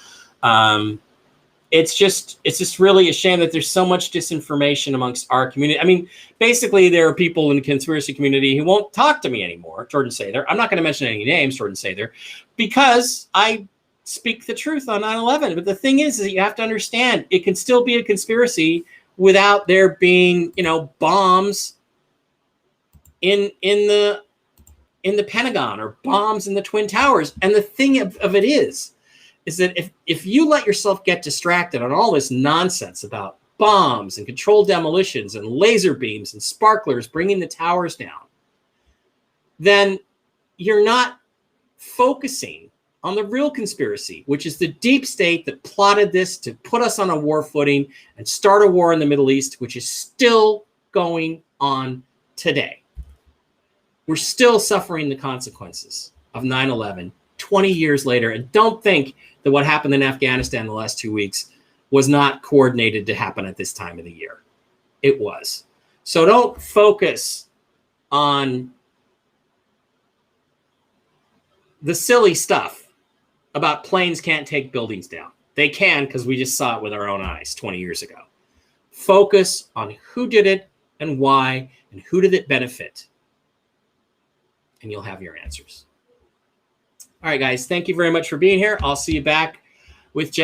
it's just really a shame that there's so much disinformation amongst our community. I mean, basically, there are people in the conspiracy community who won't talk to me anymore. Jordan Sather. I'm not going to mention any names, Jordan Sather, because I speak the truth on 9/11. But the thing is that you have to understand it can still be a conspiracy without there being, bombs in the Pentagon or bombs in the Twin Towers. And the thing of it is that if you let yourself get distracted on all this nonsense about bombs and controlled demolitions and laser beams and sparklers bringing the towers down, then you're not focusing on the real conspiracy, which is the deep state that plotted this to put us on a war footing and start a war in the Middle East, which is still going on today. We're still suffering the consequences of 9/11 20 years later. And don't think that what happened in Afghanistan the last 2 weeks was not coordinated to happen at this time of the year. It was. So don't focus on the silly stuff about planes can't take buildings down. They can, because we just saw it with our own eyes 20 years ago. Focus on who did it and why and who did it benefit. And you'll have your answers. All right, guys, thank you very much for being here. I'll see you back with Jen.